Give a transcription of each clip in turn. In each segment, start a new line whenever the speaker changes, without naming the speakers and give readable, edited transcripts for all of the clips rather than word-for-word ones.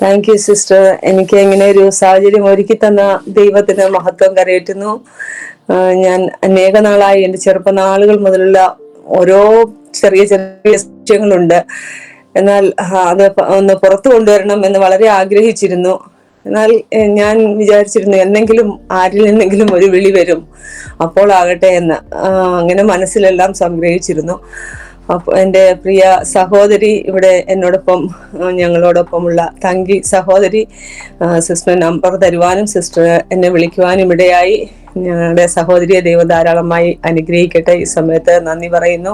Thank you sister. എനിക്ക് ഇങ്ങനെ ഒരു സാഹചര്യം ഒരുക്കി തന്ന ദൈവത്തിന് മഹത്വം കരയറ്റുന്നു. ഞാൻ അനേക നാളായി, എൻ്റെ ചെറുപ്പനാളുകൾ മുതലുള്ള ഓരോ ചെറിയ ചെറിയ വിഷയങ്ങളുണ്ട്. എന്നാൽ അത് ഒന്ന് പുറത്തു കൊണ്ടുവരണം എന്ന് വളരെ ആഗ്രഹിച്ചിരുന്നു. എന്നാൽ ഞാൻ വിചാരിച്ചിരുന്നു എന്തെങ്കിലും ആരിൽ നിന്നെങ്കിലും ഒരു വിളി വരും, അപ്പോൾ ആകട്ടെ എന്ന്. അങ്ങനെ മനസ്സിലെല്ലാം സംഗ്രഹിച്ചിരുന്നു. അപ്പോൾ എൻ്റെ പ്രിയ സഹോദരി ഇവിടെ എന്നോടൊപ്പം, ഞങ്ങളോടൊപ്പമുള്ള തങ്കി സഹോദരി സിസ്റ്റർ നമ്പർ തരുവാനും സിസ്റ്റർ എന്നെ വിളിക്കുവാനും ഇടയായി. ഞങ്ങളുടെ സഹോദരിയെ ദൈവം ധാരാളമായി അനുഗ്രഹിക്കട്ടെ. ഈ സമയത്ത് നന്ദി പറയുന്നു.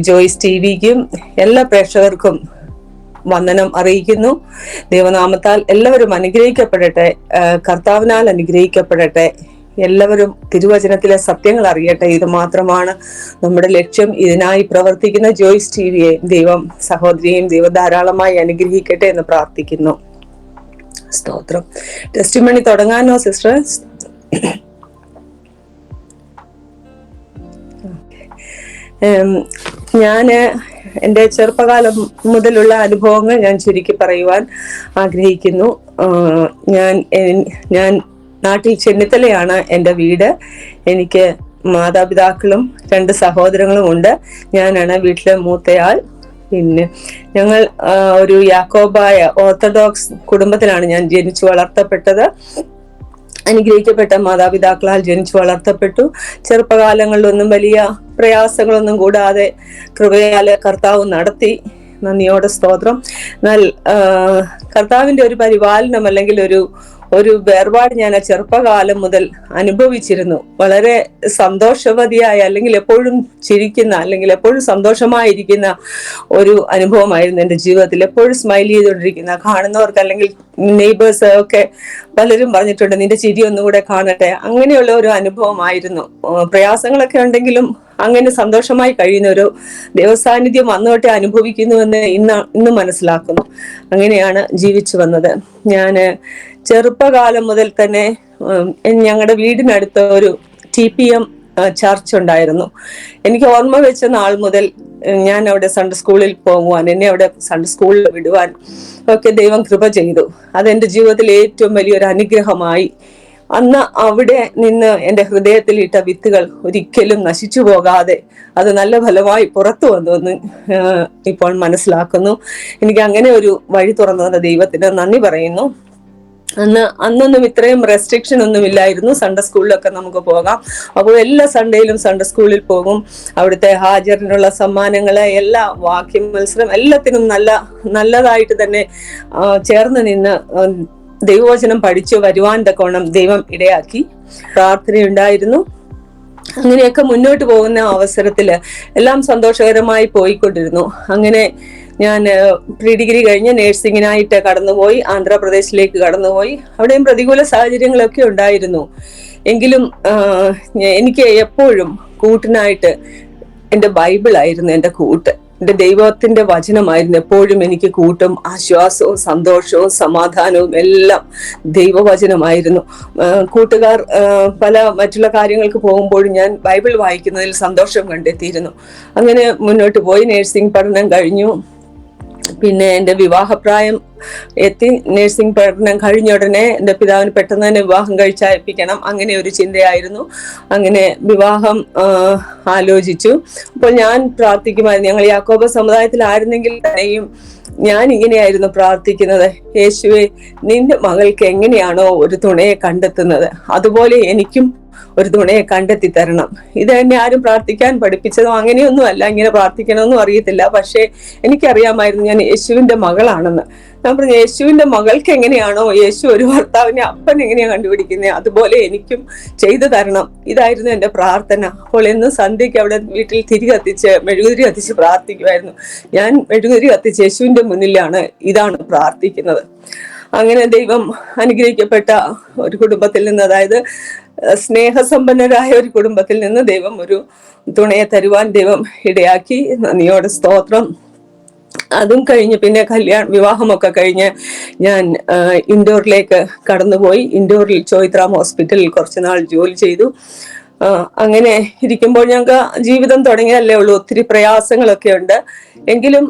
ജോയ്സ് ടിവിക്കും എല്ലാ പ്രേക്ഷകർക്കും വന്ദനം അറിയിക്കുന്നു. ദൈവനാമത്താൽ എല്ലാവരും അനുഗ്രഹിക്കപ്പെടട്ടെ, കർത്താവിനാൽ അനുഗ്രഹിക്കപ്പെടട്ടെ. എല്ലാവരും തിരുവചനത്തിലെ സത്യങ്ങൾ അറിയട്ടെ. ഇത് മാത്രമാണ് നമ്മുടെ ലക്ഷ്യം. ഇതിനായി പ്രവർത്തിക്കുന്ന ജോയ്സ് ടിവിയെ ദൈവം, സഹോദരിയെയും ദൈവം ധാരാളമായി അനുഗ്രഹിക്കട്ടെ എന്ന് പ്രാർത്ഥിക്കുന്നു. സ്തോത്രം. ടെസ്റ്റിമണി തുടങ്ങാനോ സിസ്റ്റർ? ഞാന് എൻ്റെ ചെറുപ്പകാലം മുതലുള്ള അനുഭവങ്ങൾ ഞാൻ ചുരുക്കി പറയുവാൻ ആഗ്രഹിക്കുന്നു. ഞാൻ നാട്ടിൽ ചെന്നിത്തലയാണ് എൻ്റെ വീട്. എനിക്ക് മാതാപിതാക്കളും 2 സഹോദരങ്ങളും ഉണ്ട്. ഞാനാണ് വീട്ടിലെ മൂത്തയാൾ. പിന്നെ ഞങ്ങൾ ഒരു യാക്കോബായ ഓർത്തഡോക്സ് കുടുംബത്തിലാണ് ഞാൻ ജനിച്ചു വളർത്തപ്പെട്ടത്. അനുഗ്രഹിക്കപ്പെട്ട മാതാപിതാക്കളാൽ ജനിച്ചു വളർത്തപ്പെട്ടു. ചെറുപ്പകാലങ്ങളിലൊന്നും വലിയ പ്രയാസങ്ങളൊന്നും കൂടാതെ കൃപയാലെ കർത്താവ് നടത്തി. നന്ദിയോടെ സ്തോത്രം. എന്നാൽ കർത്താവിന്റെ ഒരു പരിപാലനം അല്ലെങ്കിൽ ഒരു വേർപാട് ഞാൻ ആ ചെറുപ്പകാലം മുതൽ അനുഭവിച്ചിരുന്നു. വളരെ സന്തോഷവതിയായ, അല്ലെങ്കിൽ എപ്പോഴും ചിരിക്കുന്ന, അല്ലെങ്കിൽ എപ്പോഴും സന്തോഷമായിരിക്കുന്ന ഒരു അനുഭവമായിരുന്നു എൻ്റെ ജീവിതത്തിൽ. എപ്പോഴും സ്മൈൽ ചെയ്തുകൊണ്ടിരിക്കുന്ന, കാണുന്നവർക്ക് അല്ലെങ്കിൽ നെയ്ബേഴ്സ് ഒക്കെ പലരും പറഞ്ഞിട്ടുണ്ട് നിന്റെ ചിരി ഒന്നുകൂടെ കാണട്ടെ. അങ്ങനെയുള്ള ഒരു അനുഭവമായിരുന്നു. പ്രയാസങ്ങളൊക്കെ ഉണ്ടെങ്കിലും അങ്ങനെ സന്തോഷമായി കഴിയുന്ന ഒരു ദൈവസാന്നിധ്യം അന്നോട്ടെ അനുഭവിക്കുന്നുവെന്ന് ഇന്ന് മനസ്സിലാക്കുന്നു. അങ്ങനെയാണ് ജീവിച്ചു വന്നത്. ഞാന് ചെറുപ്പകാലം മുതൽ തന്നെ ഞങ്ങളുടെ വീടിനടുത്ത് ഒരു TPM ചർച്ച് ഉണ്ടായിരുന്നു. എനിക്ക് ഓർമ്മ വെച്ച നാൾ മുതൽ ഞാൻ അവിടെ സൺഡേ സ്കൂളിൽ പോകുവാൻ, എന്നെ അവിടെ സൺഡേ സ്കൂളിൽ വിടുവാൻ ഒക്കെ ദൈവം കൃപ ചെയ്തു. അതെന്റെ ജീവിതത്തിൽ ഏറ്റവും വലിയൊരു അനുഗ്രഹമായി. അന്ന് അവിടെ നിന്ന് എൻ്റെ ഹൃദയത്തിൽ ഇട്ട വിത്തുകൾ ഒരിക്കലും നശിച്ചു പോകാതെ അത് നല്ല ഫലമായി പുറത്തു വന്നു എന്ന് ഇപ്പോൾ മനസ്സിലാക്കുന്നു. എനിക്ക് അങ്ങനെ ഒരു വഴി തുറന്നു തന്ന ദൈവത്തിന് നന്ദി പറയുന്നു. അന്നൊന്നും ഇത്രയും റെസ്ട്രിക്ഷൻ ഒന്നും ഇല്ലായിരുന്നു. സൺഡേ സ്കൂളിലൊക്കെ നമുക്ക് പോകാം. അപ്പോൾ എല്ലാ സൺഡേയിലും സൺഡേ സ്കൂളിൽ പോകും. അവിടുത്തെ ഹാജറിനുള്ള സമ്മാനങ്ങള്, എല്ലാ വാക്യ മത്സരം, എല്ലാത്തിനും നല്ലതായിട്ട് തന്നെ ചേർന്ന് നിന്ന് ദൈവവചനം പഠിച്ചു വരുവാൻ തക്കോണം ദൈവം ഇടയാക്കി. പ്രാർത്ഥനയുണ്ടായിരുന്നു. അങ്ങനെയൊക്കെ മുന്നോട്ട് പോകുന്ന അവസരത്തില് എല്ലാം സന്തോഷകരമായി പോയിക്കൊണ്ടിരുന്നു. അങ്ങനെ ഞാൻ പ്രീ ഡിഗ്രി കഴിഞ്ഞ് നേഴ്സിങ്ങിനായിട്ട് കടന്നുപോയി. ആന്ധ്രാപ്രദേശിലേക്ക് കടന്നുപോയി. അവിടെയും പ്രതികൂല സാഹചര്യങ്ങളൊക്കെ ഉണ്ടായിരുന്നു. എങ്കിലും എനിക്ക് എപ്പോഴും കൂട്ടിനായിട്ട് എൻ്റെ ബൈബിളായിരുന്നു എൻ്റെ കൂട്ട്. എൻ്റെ ദൈവത്തിന്റെ വചനമായിരുന്നു എപ്പോഴും എനിക്ക് കൂട്ടും. ആശ്വാസവും സന്തോഷവും സമാധാനവും എല്ലാം ദൈവവചനമായിരുന്നു. കൂട്ടുകാർ പല മറ്റുള്ള കാര്യങ്ങൾക്ക് പോകുമ്പോഴും ഞാൻ ബൈബിൾ വായിക്കുന്നതിൽ സന്തോഷം കണ്ടെത്തിയിരുന്നു. അങ്ങനെ മുന്നോട്ട് പോയി. നേഴ്സിംഗ് പഠനം കഴിഞ്ഞു. പിന്നെ എൻ്റെ വിവാഹപ്രായം എത്തി. നേഴ്സിംഗ് പഠനം കഴിഞ്ഞ ഉടനെ എൻ്റെ പിതാവിന് പെട്ടെന്ന് തന്നെ വിവാഹം കഴിച്ചയപ്പിക്കണം, അങ്ങനെ ഒരു ചിന്തയായിരുന്നു. അങ്ങനെ വിവാഹം ആലോചിച്ചു. അപ്പോൾ ഞാൻ പ്രാർത്ഥിക്കുമായിരുന്നു. ഞങ്ങൾ യാക്കോബ സമുദായത്തിലായിരുന്നെങ്കിൽ തന്നെയും ഞാൻ ഇങ്ങനെയായിരുന്നു പ്രാർത്ഥിക്കുന്നത്: യേശുവേ, നിന്റെ മകൾക്ക് എങ്ങനെയാണോ ഒരു തുണയെ കണ്ടെത്തുന്നത്, അതുപോലെ എനിക്കും ഒരു തുണയെ കണ്ടെത്തി തരണം. ഇത് എന്നെ ആരും പ്രാർത്ഥിക്കാൻ പഠിപ്പിച്ചതോ അങ്ങനെയൊന്നും അല്ല. ഇങ്ങനെ പ്രാർത്ഥിക്കണമെന്നും അറിയത്തില്ല. പക്ഷെ എനിക്കറിയാമായിരുന്നു ഞാൻ യേശുവിന്റെ മകളാണെന്ന്. ഞാൻ പറഞ്ഞു, യേശുവിന്റെ മകൾക്ക് എങ്ങനെയാണോ യേശു ഒരു ഭർത്താവിനെ അപ്പൻ എങ്ങനെയാ കണ്ടുപിടിക്കുന്നത്, അതുപോലെ എനിക്കും ചെയ്തു തരണം. ഇതായിരുന്നു എന്റെ പ്രാർത്ഥന. അപ്പോൾ എന്നും സന്ധ്യയ്ക്ക് അവിടെ വീട്ടിൽ മെഴുകുതിരി കത്തിച്ച് പ്രാർത്ഥിക്കുമായിരുന്നു. ഞാൻ മെഴുകുതിരി കത്തിച്ച് യേശുവിന്റെ മുന്നിലാണ് ഇതാണ് പ്രാർത്ഥിക്കുന്നത്. അങ്ങനെ ദൈവം അനുഗ്രഹിക്കപ്പെട്ട ഒരു കുടുംബത്തിൽ നിന്ന്, അതായത് സ്നേഹസമ്പന്നരായ ഒരു കുടുംബത്തിൽ നിന്ന് ദൈവം ഒരു തുണയെ തരുവാൻ ദൈവം ഇടയാക്കി. നന്ദിയോടെ സ്തോത്രം. അതും കഴിഞ്ഞ് പിന്നെ വിവാഹമൊക്കെ കഴിഞ്ഞ് ഞാൻ ഇൻഡോറിലേക്ക് കടന്നുപോയി. ഇൻഡോറിൽ ചോയ്ത്രാം ഹോസ്പിറ്റലിൽ കുറച്ചുനാൾ ജോലി ചെയ്തു. അങ്ങനെ ഇരിക്കുമ്പോൾ ഞങ്ങൾക്ക് ജീവിതം തുടങ്ങിയല്ലേ ഉള്ളൂ. ഒത്തിരി പ്രയാസങ്ങളൊക്കെ ഉണ്ട്. എങ്കിലും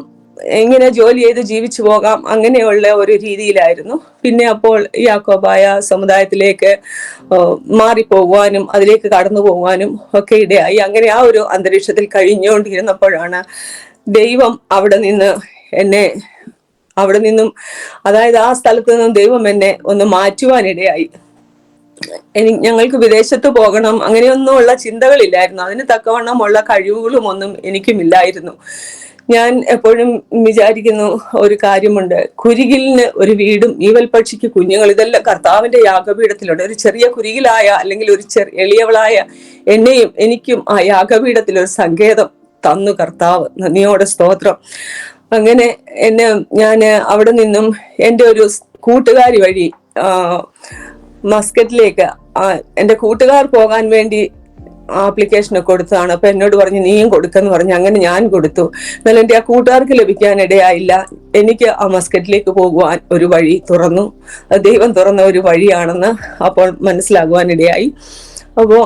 ഇങ്ങനെ ജോലി ചെയ്ത് ജീവിച്ചു പോകാം, അങ്ങനെയുള്ള ഒരു രീതിയിലായിരുന്നു. പിന്നെ അപ്പോൾ യാക്കോബായ സമുദായത്തിലേക്ക് മാറിപ്പോകുവാനും അതിലേക്ക് കടന്നു പോകുവാനും ഒക്കെ ഇടയായി. അങ്ങനെ ആ ഒരു അന്തരീക്ഷത്തിൽ കഴിഞ്ഞുകൊണ്ടിരുന്നപ്പോഴാണ് ദൈവം അവിടെ നിന്നും അതായത് ആ സ്ഥലത്ത് നിന്നും ദൈവം എന്നെ ഒന്ന് മാറ്റുവാനിടയായി. ഞങ്ങൾക്ക് വിദേശത്ത് പോകണം അങ്ങനെയൊന്നുമുള്ള ചിന്തകളില്ലായിരുന്നു. അതിന് തക്കവണ്ണമുള്ള കഴിവുകളും ഒന്നും എനിക്കുമില്ലായിരുന്നു. ഞാൻ എപ്പോഴും വിചാരിക്കുന്നു ഒരു കാര്യമുണ്ട്, കുരികിലിന് ഒരു വീടും ഈവൽപക്ഷിക്ക് കുഞ്ഞുങ്ങൾ, ഇതെല്ലാം കർത്താവിന്റെ യാഗപീഠത്തിലുണ്ട്. ഒരു ചെറിയ കുരികിലായ അല്ലെങ്കിൽ ഒരു എളിയവളായ എനിക്കും ആ യാഗപീഠത്തിൽ ഒരു സങ്കേതം തന്നു കർത്താവ്. നന്ദിയോടെ സ്തോത്രം. അങ്ങനെ ഞാൻ അവിടെ നിന്നും എൻ്റെ ഒരു കൂട്ടുകാരി വഴി മസ്കറ്റിലേക്ക് എൻ്റെ കൂട്ടുകാർ പോകാൻ വേണ്ടി ആപ്ലിക്കേഷനൊക്കെ കൊടുത്തതാണ്. അപ്പൊ എന്നോട് പറഞ്ഞു നീയും കൊടുക്കെന്ന് പറഞ്ഞു. അങ്ങനെ ഞാൻ കൊടുത്തു. എന്നാൽ എൻ്റെ ആ കൂട്ടുകാർക്ക് ലഭിക്കാനിടയായില്ല. എനിക്ക് ആ മസ്കറ്റിലേക്ക് പോകുവാൻ ഒരു വഴി തുറന്നു. ദൈവം തുറന്ന ഒരു വഴിയാണെന്ന് അപ്പോൾ മനസ്സിലാകുവാനിടയായി. അപ്പോൾ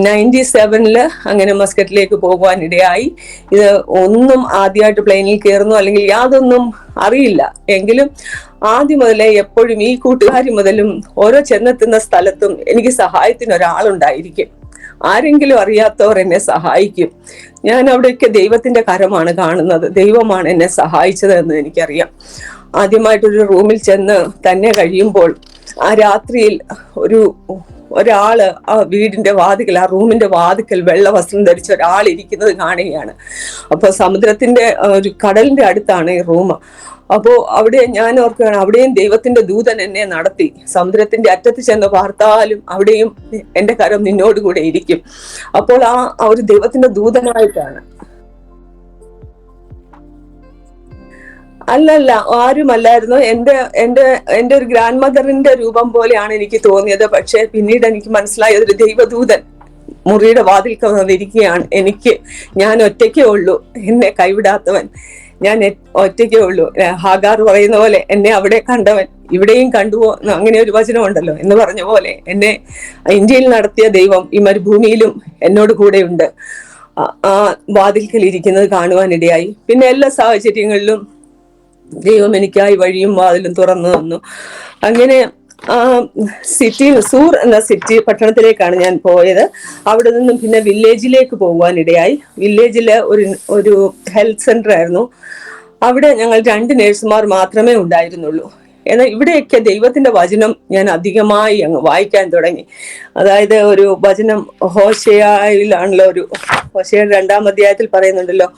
97 അങ്ങനെ മസ്കറ്റിലേക്ക് പോകുവാനിടയായി. ഇത് ഒന്നും ആദ്യമായിട്ട് പ്ലെയിനിൽ കയറുന്നു അല്ലെങ്കിൽ യാതൊന്നും അറിയില്ല. എങ്കിലും ആദ്യം മുതലേ എപ്പോഴും ഈ കൂട്ടുകാരി മുതലും ഓരോ ചെന്നെത്തുന്ന സ്ഥലത്തും എനിക്ക് സഹായത്തിന് ഒരാളുണ്ടായിരിക്കും. ആരെങ്കിലും അറിയാത്തവർ എന്നെ സഹായിക്കും. ഞാൻ അവിടെയൊക്കെ ദൈവത്തിന്റെ കരമാണ് കാണുന്നത്. ദൈവമാണ് എന്നെ സഹായിച്ചത് എന്ന് എനിക്കറിയാം. ആദ്യമായിട്ടൊരു റൂമിൽ ചെന്ന് തന്നെ കഴിയുമ്പോൾ ആ രാത്രിയിൽ ഒരാള് ആ വീടിന്റെ വാതിക്കൽ, ആ റൂമിന്റെ വാതിക്കൽ വെള്ള വസ്ത്രം ധരിച്ച ഒരാൾ ഇരിക്കുന്നത് കാണുകയാണ്. അപ്പൊ സമുദ്രത്തിന്റെ ഒരു കടലിന്റെ അടുത്താണ് ഈ റൂം. അപ്പോ അവിടെ ഞാൻ ഓർക്കുകയാണ്, അവിടെയും ദൈവത്തിന്റെ ദൂതൻ എന്നെ നടത്തി. സമുദ്രത്തിന്റെ അറ്റത്ത് ചെന്ന് പാർത്താലും അവിടെയും എന്റെ കരം നിന്നോടുകൂടെ ഇരിക്കും. അപ്പോൾ ആ ഒരു ദൈവത്തിന്റെ ദൂതനായിട്ടാണ്. അല്ലല്ല, ആരുമല്ലായിരുന്നു. എൻ്റെ ഒരു ഗ്രാൻഡ് മദറിന്റെ രൂപം പോലെയാണ് എനിക്ക് തോന്നിയത്. പക്ഷെ പിന്നീട് എനിക്ക് മനസ്സിലായി അതൊരു ദൈവദൂതൻ മുറിയുടെ വാതിൽക്ക് വന്നിരിക്കുകയാണ്. ഞാൻ ഒറ്റയ്ക്കേ ഉള്ളൂ, എന്നെ കൈവിടാത്തവൻ, ഞാൻ ഒറ്റയ്ക്കേ ഉള്ളൂ. ഹാഗാർ പറയുന്ന പോലെ എന്നെ അവിടെ കണ്ടവൻ ഇവിടെയും കണ്ടുവോ, അങ്ങനെ ഒരു വചനമുണ്ടല്ലോ എന്ന് പറഞ്ഞ പോലെ എന്നെ ഇന്ത്യയിൽ നടത്തിയ ദൈവം ഈ മരുഭൂമിയിലും എന്നോട് കൂടെയുണ്ട്. ആ വാതിൽക്കൽ ഇരിക്കുന്നത് കാണുവാനിടയായി. പിന്നെ എല്ലാ സാഹചര്യങ്ങളിലും ദൈവം എനിക്കായി വഴിയും വാതിലും തുറന്നു തന്നു. അങ്ങനെ സൂർ എന്ന പട്ടണത്തിലേക്കാണ് ഞാൻ പോയത്. അവിടെ നിന്നും പിന്നെ വില്ലേജിലേക്ക് പോകുവാനിടയായി. വില്ലേജില് ഒരു ഹെൽത്ത് സെന്റർ ആയിരുന്നു. അവിടെ ഞങ്ങൾ 2 നേഴ്സുമാർ മാത്രമേ ഉണ്ടായിരുന്നുള്ളൂ. എന്നാൽ ഇവിടെയൊക്കെ ദൈവത്തിന്റെ വചനം ഞാൻ അധികമായി അങ്ങ് വായിക്കാൻ തുടങ്ങി. അതായത് ഒരു വചനം ഹോശേയയിലാണല്ലോ, ഹോശേയയുടെ 2-ാം അധ്യായത്തിൽ പറയുന്നുണ്ടല്ലോ,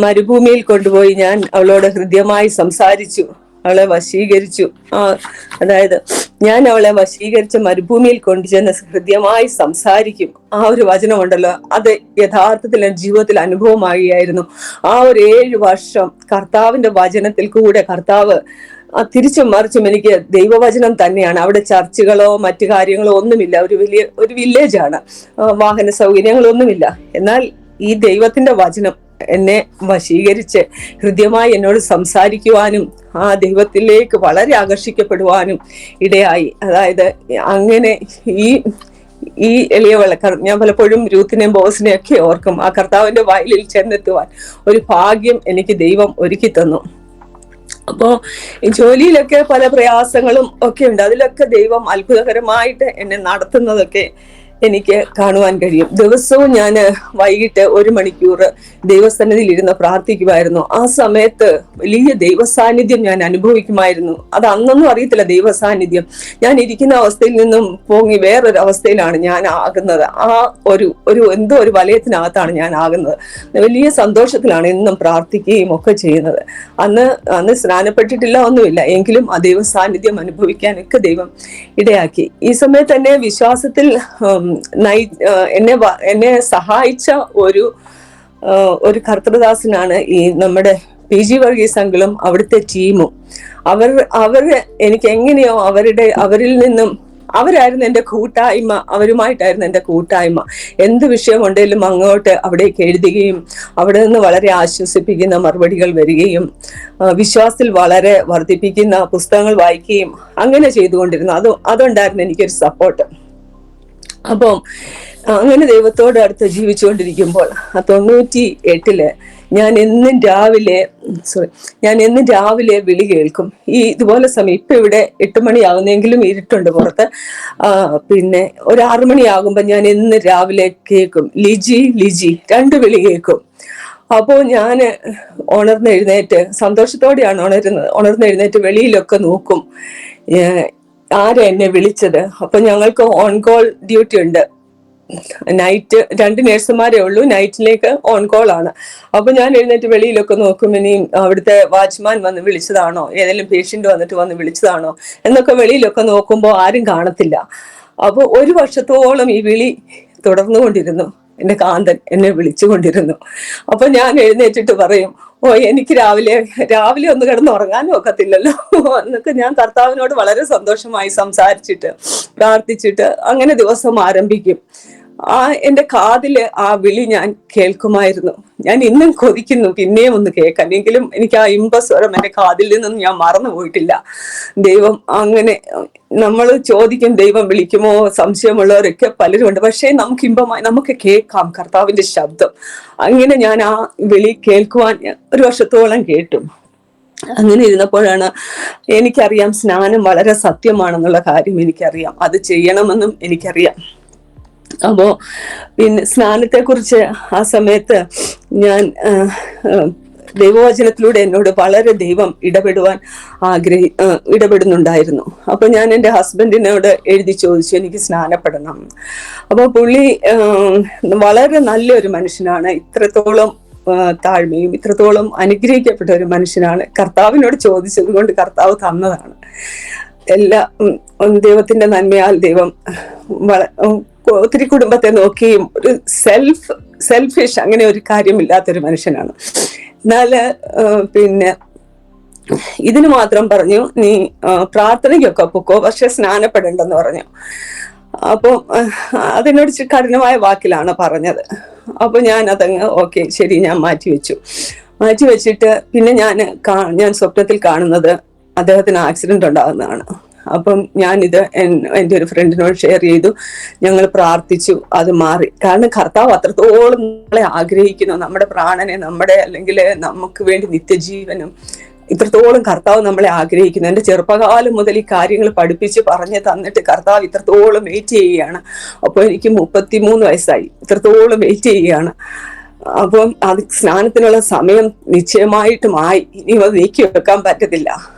മരുഭൂമിയിൽ കൊണ്ടുപോയി ഞാൻ അവളോട് ഹൃദ്യമായി സംസാരിച്ചു, അവളെ വശീകരിച്ചു. അതായത് ഞാൻ അവളെ വശീകരിച്ച് മരുഭൂമിയിൽ കൊണ്ടുചെന്ന് ഹൃദ്യമായി സംസാരിക്കും. ആ ഒരു വചനമുണ്ടല്ലോ, അത് യഥാർത്ഥത്തിൽ ജീവിതത്തിൽ അനുഭവമാകുകയായിരുന്നു. ആ ഒരു 7 വർഷം കർത്താവിന്റെ വചനത്തിൽ കൂടെ കർത്താവ് തിരിച്ചും മറിച്ചും എനിക്ക് ദൈവവചനം തന്നെയാണ്. അവിടെ ചർച്ചുകളോ മറ്റു കാര്യങ്ങളോ ഒന്നുമില്ല. ഒരു വില്ലേജാണ്, വാഹന സൗകര്യങ്ങളൊന്നുമില്ല. എന്നാൽ ഈ ദൈവത്തിന്റെ വചനം എന്നെ വശീകരിച്ച് ഹൃദ്യമായി എന്നോട് സംസാരിക്കുവാനും ആ ദൈവത്തിലേക്ക് വളരെ ആകർഷിക്കപ്പെടുവാനും ഇടയായി. അതായത് അങ്ങനെ ഈ എളിയവളെ ഞാൻ പലപ്പോഴും രൂത്തിനെയും ബോസിനെയും ഒക്കെ ഓർക്കും. ആ കർത്താവിന്റെ വയലിൽ ചെന്നെത്തുവാൻ ഒരു ഭാഗ്യം എനിക്ക് ദൈവം ഒരുക്കി തന്നു. അപ്പോ ജോലിയിലൊക്കെ പല പ്രയാസങ്ങളും ഒക്കെ ഉണ്ട്. അതിലൊക്കെ ദൈവം അത്ഭുതകരമായിട്ട് എന്നെ നടത്തുന്നതൊക്കെ എനിക്ക് കാണുവാൻ കഴിയും. ദിവസവും ഞാൻ വൈകിട്ട് 1 മണിക്കൂർ ദൈവസന്നിധിയിൽ ഇരുന്ന് പ്രാർത്ഥിക്കുമായിരുന്നു. ആ സമയത്ത് വലിയ ദൈവസാന്നിധ്യം ഞാൻ അനുഭവിക്കുമായിരുന്നു. അത് അന്നൊന്നും അറിയത്തില്ല ദൈവസാന്നിധ്യം. ഞാൻ ഇരിക്കുന്ന അവസ്ഥയിൽ നിന്നും പൊങ്ങി വേറൊരു അവസ്ഥയിലാണ് ഞാൻ ആകുന്നത്. ആ എന്തോ ഒരു വലയത്തിനകത്താണ് ഞാൻ ആകുന്നത്. വലിയ സന്തോഷത്തിലാണ് എന്നും പ്രാർത്ഥിക്കുകയും ഒക്കെ ചെയ്യുന്നത്. അന്ന് സ്നാനപ്പെട്ടിട്ടില്ല, ഒന്നുമില്ല. എങ്കിലും ആ ദൈവസാന്നിധ്യം അനുഭവിക്കാനൊക്കെ ദൈവം ഇടയാക്കി. ഈ സമയത്ത് തന്നെ വിശ്വാസത്തിൽ എന്നെ സഹായിച്ച ഒരു കർത്തൃദാസനാണ് ഈ നമ്മുടെ PG വർഗീസ് അങ്കിളും അവിടുത്തെ ടീമും. അവർ എനിക്ക് എങ്ങനെയോ അവരിൽ നിന്നും അവരായിരുന്നു എൻ്റെ കൂട്ടായ്മ. അവരുമായിട്ടായിരുന്നു എൻ്റെ കൂട്ടായ്മ. എന്ത് വിഷയമുണ്ടെങ്കിലും അങ്ങോട്ട് അവിടേക്ക് എഴുതുകയും അവിടെ നിന്ന് വളരെ ആശ്വസിപ്പിക്കുന്ന മറുപടികൾ വരികയും വിശ്വാസത്തിൽ വളരെ വർദ്ധിപ്പിക്കുന്ന പുസ്തകങ്ങൾ വായിക്കുകയും അങ്ങനെ ചെയ്തുകൊണ്ടിരുന്നു. അതുണ്ടായിരുന്നു എനിക്കൊരു സപ്പോർട്ട്. അപ്പം അങ്ങനെ ദൈവത്തോട് അടുത്ത് ജീവിച്ചുകൊണ്ടിരിക്കുമ്പോൾ 98 ഞാൻ എന്നും രാവിലെ വിളി കേൾക്കും. ഇതുപോലെ സമയം ഇപ്പൊ ഇവിടെ 8 മണിയാകുന്നെങ്കിലും ഇരുട്ടുണ്ട് പുറത്ത്. പിന്നെ ഒരു 6 മണിയാകുമ്പോ ഞാൻ എന്നും രാവിലെ കേൾക്കും, ലിജി ലിജി, 2 വിളി കേൾക്കും. അപ്പോ ഞാന് ഉണർന്നെഴുന്നേറ്റ്, സന്തോഷത്തോടെയാണ് ഉണർന്നെഴുന്നേറ്റ് വെളിയിലൊക്കെ നോക്കും ആരാ എന്നെ വിളിച്ചത്. അപ്പൊ ഞങ്ങൾക്ക് ഓൺ കോൾ ഡ്യൂട്ടി ഉണ്ട്. നൈറ്റ് 2 നേഴ്സുമാരേ ഉള്ളൂ, നൈറ്റിലേക്ക് ഓൺ കോൾ ആണ്. അപ്പൊ ഞാൻ എഴുന്നേറ്റ് വെളിയിലൊക്കെ നോക്കും, ഇനിയും അവിടുത്തെ വാച്ച്മാൻ വന്ന് വിളിച്ചതാണോ, ഏതെങ്കിലും പേഷ്യന്റ് വന്ന് വിളിച്ചതാണോ എന്നൊക്കെ വെളിയിലൊക്കെ നോക്കുമ്പോൾ ആരും കാണത്തില്ല. അപ്പൊ 1 വർഷത്തോളം ഈ വിളി തുടർന്നുകൊണ്ടിരുന്നു. എന്റെ കാന്തൻ എന്നെ വിളിച്ചുകൊണ്ടിരുന്നു. അപ്പൊ ഞാൻ എഴുന്നേറ്റിട്ട് പറയും, എനിക്ക് രാവിലെ ഒന്ന് കിടന്ന് ഉറങ്ങാനും ഒക്കത്തില്ലല്ലോ എന്നൊക്കെ ഞാൻ കർത്താവിനോട് വളരെ സന്തോഷമായി സംസാരിച്ചിട്ട് പ്രാർത്ഥിച്ചിട്ട് അങ്ങനെ ദിവസം ആരംഭിക്കും. എന്റെ കാതില് ആ വിളി ഞാൻ കേൾക്കുമായിരുന്നു. ഞാൻ ഇന്നും കൊതിക്കുന്നു പിന്നെയും ഒന്ന് കേൾക്കാൻ. എങ്കിലും എനിക്ക് ആ ഇമ്പസ്വരം എന്റെ കാതിൽ നിന്നും ഞാൻ മറന്നു പോയിട്ടില്ല. ദൈവം അങ്ങനെ, നമ്മൾ ചോദിക്കും ദൈവം വിളിക്കുമോ, സംശയമുള്ളവരൊക്കെ പലരും ഉണ്ട്. പക്ഷേ നമുക്ക് ഇമ്പമായി നമുക്ക് കേൾക്കാം കർത്താവിന്റെ ശബ്ദം. അങ്ങനെ ഞാൻ ആ വിളി കേൾക്കുവാൻ 1 വർഷത്തോളം കേട്ടു. അങ്ങനെ ഇരുന്നപ്പോഴാണ് എനിക്കറിയാം സ്നാനം വളരെ സത്യമാണെന്നുള്ള കാര്യം എനിക്കറിയാം, അത് ചെയ്യണമെന്നും എനിക്കറിയാം. അപ്പോ പിന്നെ സ്നാനത്തെ കുറിച്ച് ആ സമയത്ത് ഞാൻ ദൈവവചനത്തിലൂടെ എന്നോട് വളരെ ദൈവം ഇടപെടുന്നുണ്ടായിരുന്നു. അപ്പൊ ഞാൻ എൻ്റെ ഹസ്ബൻഡിനോട് എഴുതി ചോദിച്ചു എനിക്ക് സ്നാനപ്പെടണം. അപ്പൊ പുള്ളി വളരെ നല്ലൊരു മനുഷ്യനാണ്, ഇത്രത്തോളം താഴ്മയും ഇത്രത്തോളം അനുഗ്രഹിക്കപ്പെട്ട ഒരു മനുഷ്യനാണ്. കർത്താവിനോട് ചോദിച്ചത് കൊണ്ട് കർത്താവ് തന്നതാണ്. ദൈവത്തിന്റെ നന്മയാൽ ദൈവം ഒത്തിരി കുടുംബത്തെ നോക്കിയും ഒരു സെൽഫിഷ് അങ്ങനെ ഒരു കാര്യമില്ലാത്തൊരു മനുഷ്യനാണ്. എന്നാല് പിന്നെ ഇതിന് മാത്രം പറഞ്ഞു, നീ പ്രാർത്ഥനയ്ക്കൊക്കെ പൊക്കോ, പക്ഷെ സ്നാനപ്പെടേണ്ടെന്ന് പറഞ്ഞു. അപ്പൊ അതിനോട് കഠിനമായ വാക്കിലാണ് പറഞ്ഞത്. അപ്പൊ ഞാൻ അതങ്ങ് ഓക്കെ ശരി ഞാൻ മാറ്റി വെച്ചിട്ട് പിന്നെ ഞാൻ സ്വപ്നത്തിൽ കാണുന്നത് അദ്ദേഹത്തിന് ആക്സിഡന്റ് ഉണ്ടാകുന്നതാണ്. അപ്പം ഞാനിത് എൻ്റെ ഒരു ഫ്രണ്ടിനോട് ഷെയർ ചെയ്തു. ഞങ്ങൾ പ്രാർത്ഥിച്ചു, അത് മാറി. കാരണം കർത്താവ് അത്രത്തോളം നമ്മളെ ആഗ്രഹിക്കുന്നു, നമ്മുടെ പ്രാണനെ, അല്ലെങ്കിൽ നമുക്ക് വേണ്ടി നിത്യജീവനും ഇത്രത്തോളം കർത്താവ് നമ്മളെ ആഗ്രഹിക്കുന്നു. എൻ്റെ ചെറുപ്പകാലം മുതൽ ഈ കാര്യങ്ങൾ പഠിപ്പിച്ച് പറഞ്ഞു തന്നിട്ട് കർത്താവ് ഇത്രത്തോളം വെയിറ്റ് ചെയ്യുകയാണ്. അപ്പോൾ എനിക്ക് 33 വയസ്സായി, ഇത്രത്തോളം വെയിറ്റ് ചെയ്യുകയാണ്. അപ്പം അത് സ്നാനത്തിനുള്ള സമയം നിശ്ചയമായിട്ടും ആയി. ഇനി അത് നീക്കി വെക്കാൻ പറ്റത്തില്ല.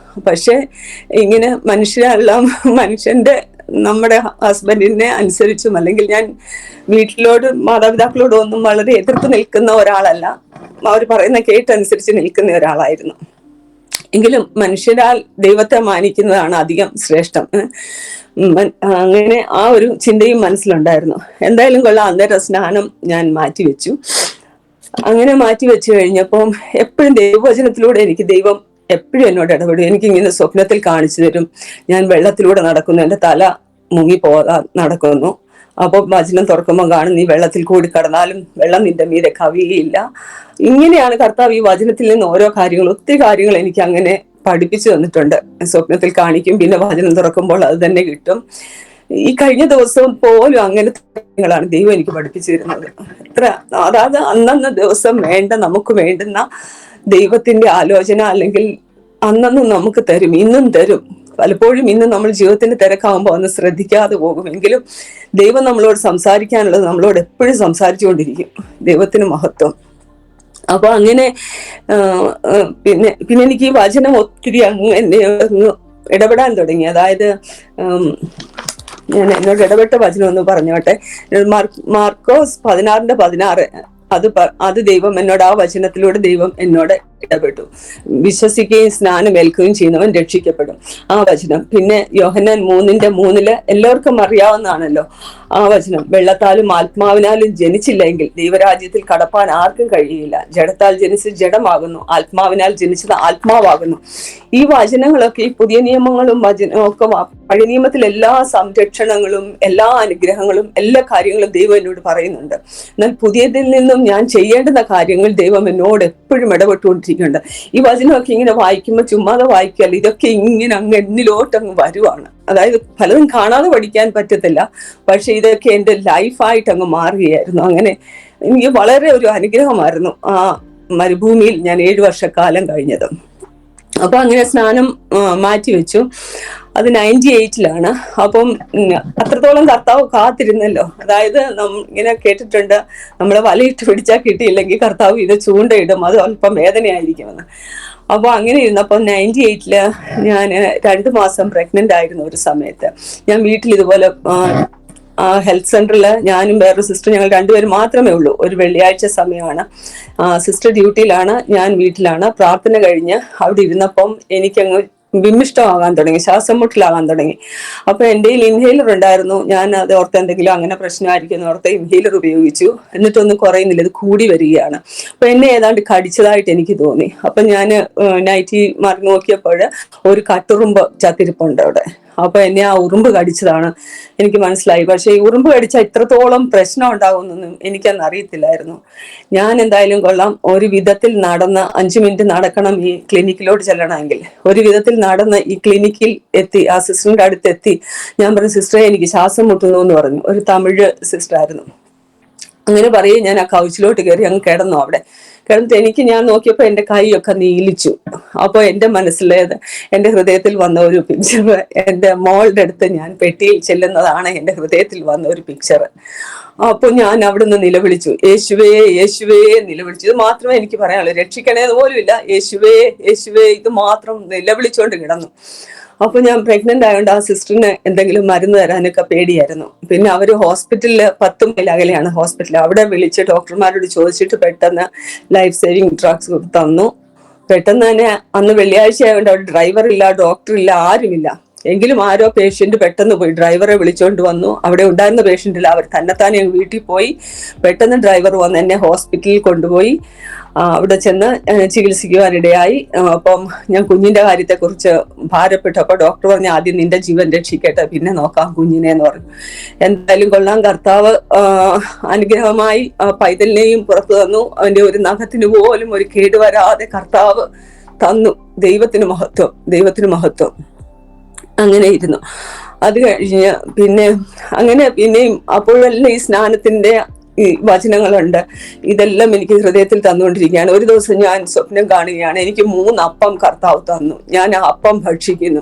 പക്ഷെ ഇങ്ങനെ മനുഷ്യന്റെ നമ്മുടെ ഹസ്ബൻഡിനെ അനുസരിച്ചും, അല്ലെങ്കിൽ ഞാൻ മാതാപിതാക്കളോടും ഒന്നും വളരെ എതിർത്ത് നിൽക്കുന്ന ഒരാളല്ല, അവർ പറയുന്ന കേട്ടനുസരിച്ച് നിൽക്കുന്ന ഒരാളായിരുന്നു. എങ്കിലും മനുഷ്യരാൽ ദൈവത്തെ മാനിക്കുന്നതാണ് അധികം ശ്രേഷ്ഠം. അങ്ങനെ ആ ഒരു ചിന്തയും മനസ്സിലുണ്ടായിരുന്നു. എന്തായാലും കൊള്ളാം, അന്നേരം സ്നാനം ഞാൻ മാറ്റിവെച്ചു. അങ്ങനെ മാറ്റിവെച്ചു കഴിഞ്ഞപ്പം എപ്പോഴും ദൈവവചനത്തിലൂടെ എനിക്ക് ദൈവം എപ്പോഴും എന്നോട് ഇടപെടും. എനിക്കിങ്ങനെ സ്വപ്നത്തിൽ കാണിച്ചു തരും. ഞാൻ വെള്ളത്തിലൂടെ നടക്കുന്നു, എൻ്റെ തല നടക്കുന്നു. അപ്പോൾ വചനം തുറക്കുമ്പോൾ കാണും, നീ വെള്ളത്തിൽ കൂടി കടന്നാലും വെള്ളം നിന്റെ മീതെ കവിയുകയില്ല. ഇങ്ങനെയാണ് കർത്താവ് ഈ വചനത്തിൽ നിന്ന് ഓരോ ഒത്തിരി കാര്യങ്ങൾ എനിക്ക് അങ്ങനെ പഠിപ്പിച്ചു തന്നിട്ടുണ്ട്. സ്വപ്നത്തിൽ കാണിക്കും, പിന്നെ വചനം തുറക്കുമ്പോൾ അത് തന്നെ കിട്ടും. ഈ കഴിഞ്ഞ ദിവസം പോലും അങ്ങനത്തെ കാര്യങ്ങളാണ് ദൈവം എനിക്ക് പഠിപ്പിച്ചു തരുന്നത്. അതായത് അന്നന്ന് ദിവസം നമുക്ക് വേണ്ടുന്ന ദൈവത്തിന്റെ ആലോചന അല്ലെങ്കിൽ അന്നന്ന് നമുക്ക് തരും, ഇന്നും തരും. പലപ്പോഴും ഇന്ന് നമ്മൾ ജീവിതത്തിന്റെ തിരക്കാവുമ്പോൾ ഒന്ന് ശ്രദ്ധിക്കാതെ പോകുമെങ്കിലും ദൈവം നമ്മളോട് സംസാരിക്കാനുള്ളത് നമ്മളോട് എപ്പോഴും സംസാരിച്ചുകൊണ്ടിരിക്കും. ദൈവത്തിന് മഹത്വം. അപ്പൊ അങ്ങനെ പിന്നെ എനിക്ക് ഈ വചനം ഒത്തിരി അങ്ങ് ഇടപെടാൻ തുടങ്ങി. അതായത് ഞാൻ എന്നോട് ഇടപെട്ട വചനം ഒന്ന് പറഞ്ഞോട്ടെ. മാർക്കോസ് 16:16 അത് ദൈവം എന്നോട്, ആ വചനത്തിലൂടെ ദൈവം എന്നോട് ഇടപെട്ടു. വിശ്വസിക്കുകയും സ്നാനം ഏൽക്കുകയും ചെയ്യുന്നവൻ രക്ഷിക്കപ്പെടും, ആ വചനം. പിന്നെ യോഹന്നാൻ 3:3 എല്ലാവർക്കും അറിയാവുന്നതാണല്ലോ ആ വചനം. വെള്ളത്താലും ആത്മാവിനാലും ജനിച്ചില്ലെങ്കിൽ ദൈവരാജ്യത്തിൽ കടപ്പാൻ ആർക്കും കഴിയില്ല. ജഡത്താൽ ജനിച്ച് ജഡമാകുന്നു, ആത്മാവിനാൽ ജനിച്ചത് ആത്മാവാകുന്നു. ഈ വചനങ്ങളൊക്കെ, ഈ പുതിയ നിയമങ്ങളും വചനമൊക്കെ, പഴയ നിയമത്തിൽ എല്ലാ സംരക്ഷണങ്ങളും എല്ലാ അനുഗ്രഹങ്ങളും എല്ലാ കാര്യങ്ങളും ദൈവം എന്നോട് പറയുന്നുണ്ട്. എന്നാൽ പുതിയതിൽ നിന്നും ഞാൻ ചെയ്യേണ്ടുന്ന കാര്യങ്ങൾ ദൈവം എന്നോട് എപ്പോഴും ഇടപെട്ടുകൊണ്ടിരിക്കുന്നുണ്ട്. ഈ വചനമൊക്കെ ഇങ്ങനെ വായിക്കുമ്പോൾ ചുമ്മാതെ വായിക്കല്ല, ഇതൊക്കെ ഇങ്ങനെ എന്നിലോട്ടങ്ങ് വരുവാണ്. അതായത് പലതും കാണാതെ പഠിക്കാൻ പറ്റത്തില്ല, പക്ഷെ ഇതൊക്കെ എൻ്റെ ലൈഫായിട്ട് അങ്ങ് മാറുകയായിരുന്നു. അങ്ങനെ എനിക്ക് വളരെ ഒരു അനുഗ്രഹമായിരുന്നു. മരുഭൂമിയിൽ ഞാൻ 7 വർഷക്കാലം കഴിഞ്ഞത്. അപ്പൊ അങ്ങനെ സ്നാനം മാറ്റിവെച്ചു. അത് 98-ലാണ്. അപ്പം അത്രത്തോളം കർത്താവ് കാത്തിരുന്നല്ലോ. അതായത് ഇങ്ങനെ കേട്ടിട്ടുണ്ട്, നമ്മളെ വലയിട്ട് പിടിച്ചാൽ കിട്ടിയില്ലെങ്കിൽ കർത്താവ് ഇത് ചൂണ്ടയിടും, അത് അല്പം വേദനയായിരിക്കുമെന്ന്. അപ്പോൾ അങ്ങനെ ഇരുന്നപ്പം 98-ല് ഞാൻ 2 മാസം പ്രഗ്നന്റ് ആയിരുന്നു. ഒരു സമയത്ത് ഞാൻ വീട്ടിൽ ഇതുപോലെ ഹെൽത്ത് സെന്ററിൽ ഞാനും വേറൊരു സിസ്റ്റർ, ഞങ്ങൾ രണ്ടുപേരും മാത്രമേ ഉള്ളൂ. ഒരു വെള്ളിയാഴ്ച സമയമാണ്. സിസ്റ്റർ ഡ്യൂട്ടിയിലാണ്, ഞാൻ വീട്ടിലാണ്. പ്രാർത്ഥന കഴിഞ്ഞ് അവിടെ ഇരുന്നപ്പം എനിക്കങ്ങ് വിമിഷ്ടമാകാൻ തുടങ്ങി, ശ്വാസം മുട്ടലാകാൻ തുടങ്ങി. അപ്പൊ എൻ്റെ കയ്യിൽ ഇൻഹേലർ ഉണ്ടായിരുന്നു. ഞാൻ അത് ഓർത്ത് എന്തെങ്കിലും അങ്ങനെ പ്രശ്നമായിരിക്കും എന്ന് ഓർത്ത് ഇൻഹേലർ ഉപയോഗിച്ചു. എന്നിട്ടൊന്നും കുറയുന്നില്ല, ഇത് കൂടി വരികയാണ്. അപ്പൊ എന്നെ ഏതാണ്ട് കടിച്ചതായിട്ട് എനിക്ക് തോന്നി. അപ്പൊ ഞാൻ നൈറ്റി മാറി നോക്കിയപ്പോൾ ഒരു കട്ടുറുമ്പ് ചത്തിരിപ്പുണ്ട് അവിടെ. അപ്പൊ എന്നെ ആ ഉറുമ്പ് കടിച്ചതാണ് എനിക്ക് മനസ്സിലായി. പക്ഷെ ഈ ഉറുമ്പ് കടിച്ചാൽ ഇത്രത്തോളം പ്രശ്നം ഉണ്ടാകുമെന്നൊന്നും എനിക്കന്ന് അറിയത്തില്ലായിരുന്നു. ഞാൻ എന്തായാലും കൊള്ളാം, ഒരു വിധത്തിൽ നടന്ന് 5 മിനിറ്റ് നടക്കണം ഈ ക്ലിനിക്കിലോട്ട് ചെല്ലണമെങ്കിൽ. ഒരു വിധത്തിൽ നടന്ന് ഈ ക്ലിനിക്കിൽ എത്തി, ആ സിസ്റ്ററിന്റെ അടുത്ത് എത്തി. ഞാൻ പറഞ്ഞു, സിസ്റ്ററെ എനിക്ക് ശ്വാസം മുട്ടുന്നു എന്ന് പറഞ്ഞു. ഒരു തമിഴ് സിസ്റ്റർ ആയിരുന്നു. അങ്ങനെ പറയും, ഞാൻ ആ കൗച്ചിലോട്ട് കയറി അങ്ങ് കിടന്നു. അവിടെ കിടന്നിട്ട് ഞാൻ നോക്കിയപ്പോൾ എൻ്റെ കൈയൊക്കെ നീലിച്ചു. അപ്പോൾ എൻ്റെ മനസ്സിലേത്, എൻ്റെ ഹൃദയത്തിൽ വന്ന ഒരു പിക്ചർ, എൻ്റെ മോളുടെ അടുത്ത് ഞാൻ പെട്ടിയിൽ ചെല്ലുന്നതാണ് എൻ്റെ ഹൃദയത്തിൽ വന്ന ഒരു പിക്ചർ. അപ്പോൾ ഞാൻ അവിടുന്ന് നിലവിളിച്ചു, യേശുവേ യേശുവേ നിലവിളിച്ചു. ഇത് മാത്രമേ എനിക്ക് പറയാനുള്ളൂ, രക്ഷിക്കണേന്ന് പോലും ഇല്ല. യേശുവേ യേശുവേ ഇത് മാത്രം നിലവിളിച്ചുകൊണ്ട് കിടന്നു. അപ്പൊ ഞാൻ പ്രഗ്നന്റ് ആയതുകൊണ്ട് ആ സിസ്റ്ററിന് എന്തെങ്കിലും മരുന്ന് തരാനൊക്കെ പേടിയായിരുന്നു. പിന്നെ അവര് ഹോസ്പിറ്റലിൽ 10 മൈൽ അകലെയാണ് ഹോസ്പിറ്റൽ. അവിടെ വിളിച്ച് ഡോക്ടർമാരോട് ചോദിച്ചിട്ട് പെട്ടെന്ന് ലൈഫ് സേവിങ് ഡ്രഗ്സ് തന്നു. പെട്ടെന്ന് തന്നെ അന്ന് വെള്ളിയാഴ്ച ആയതുകൊണ്ട് അവിടെ ഡ്രൈവർ ഇല്ല, ഡോക്ടർ ഇല്ല, ആരുമില്ല. എങ്കിലും ആരോ പേഷ്യന്റ് പെട്ടെന്ന് പോയി ഡ്രൈവറെ വിളിച്ചോണ്ട് വന്നു. അവിടെ ഉണ്ടായിരുന്ന പേഷ്യന്റില്ല, അവർ തന്നെത്താനെ വീട്ടിൽ പോയി. പെട്ടെന്ന് ഡ്രൈവർ വന്ന് എന്നെ ഹോസ്പിറ്റലിൽ കൊണ്ടുപോയി. അവിടെ ചെന്ന് ചികിത്സിക്കുവാനിടയായി. അപ്പം ഞാൻ കുഞ്ഞിന്റെ കാര്യത്തെക്കുറിച്ച് ഭാരപ്പെട്ടപ്പോൾ ഡോക്ടർ പറഞ്ഞു, ആദ്യം നിന്റെ ജീവൻ രക്ഷിക്കട്ടെ, പിന്നെ നോക്കാം കുഞ്ഞിനെ എന്ന് പറഞ്ഞു. എന്തായാലും കൊള്ളാം, കർത്താവ് അനുഗ്രഹമായി പൈതലിനെയും പുറത്തു തന്നു. അവന്റെ ഒരു നഖത്തിന് പോലും ഒരു കേടുവരാതെ കർത്താവ് തന്നു. ദൈവത്തിന് മഹത്വം, ദൈവത്തിന് മഹത്വം. അങ്ങനെ ഇരുന്നു. അത് കഴിഞ്ഞ് പിന്നെയും അപ്പോഴെല്ലാം ഈ സ്നാനത്തിന്റെ ഈ വചനങ്ങളുണ്ട്, ഇതെല്ലാം എനിക്ക് ഹൃദയത്തിൽ തന്നുകൊണ്ടിരിക്കുകയാണ്. ഒരു ദിവസം ഞാൻ സ്വപ്നം കാണുകയാണ്, എനിക്ക് 3 അപ്പം കർത്താവ് തന്നു. ഞാൻ ആ അപ്പം ഭക്ഷിക്കുന്നു.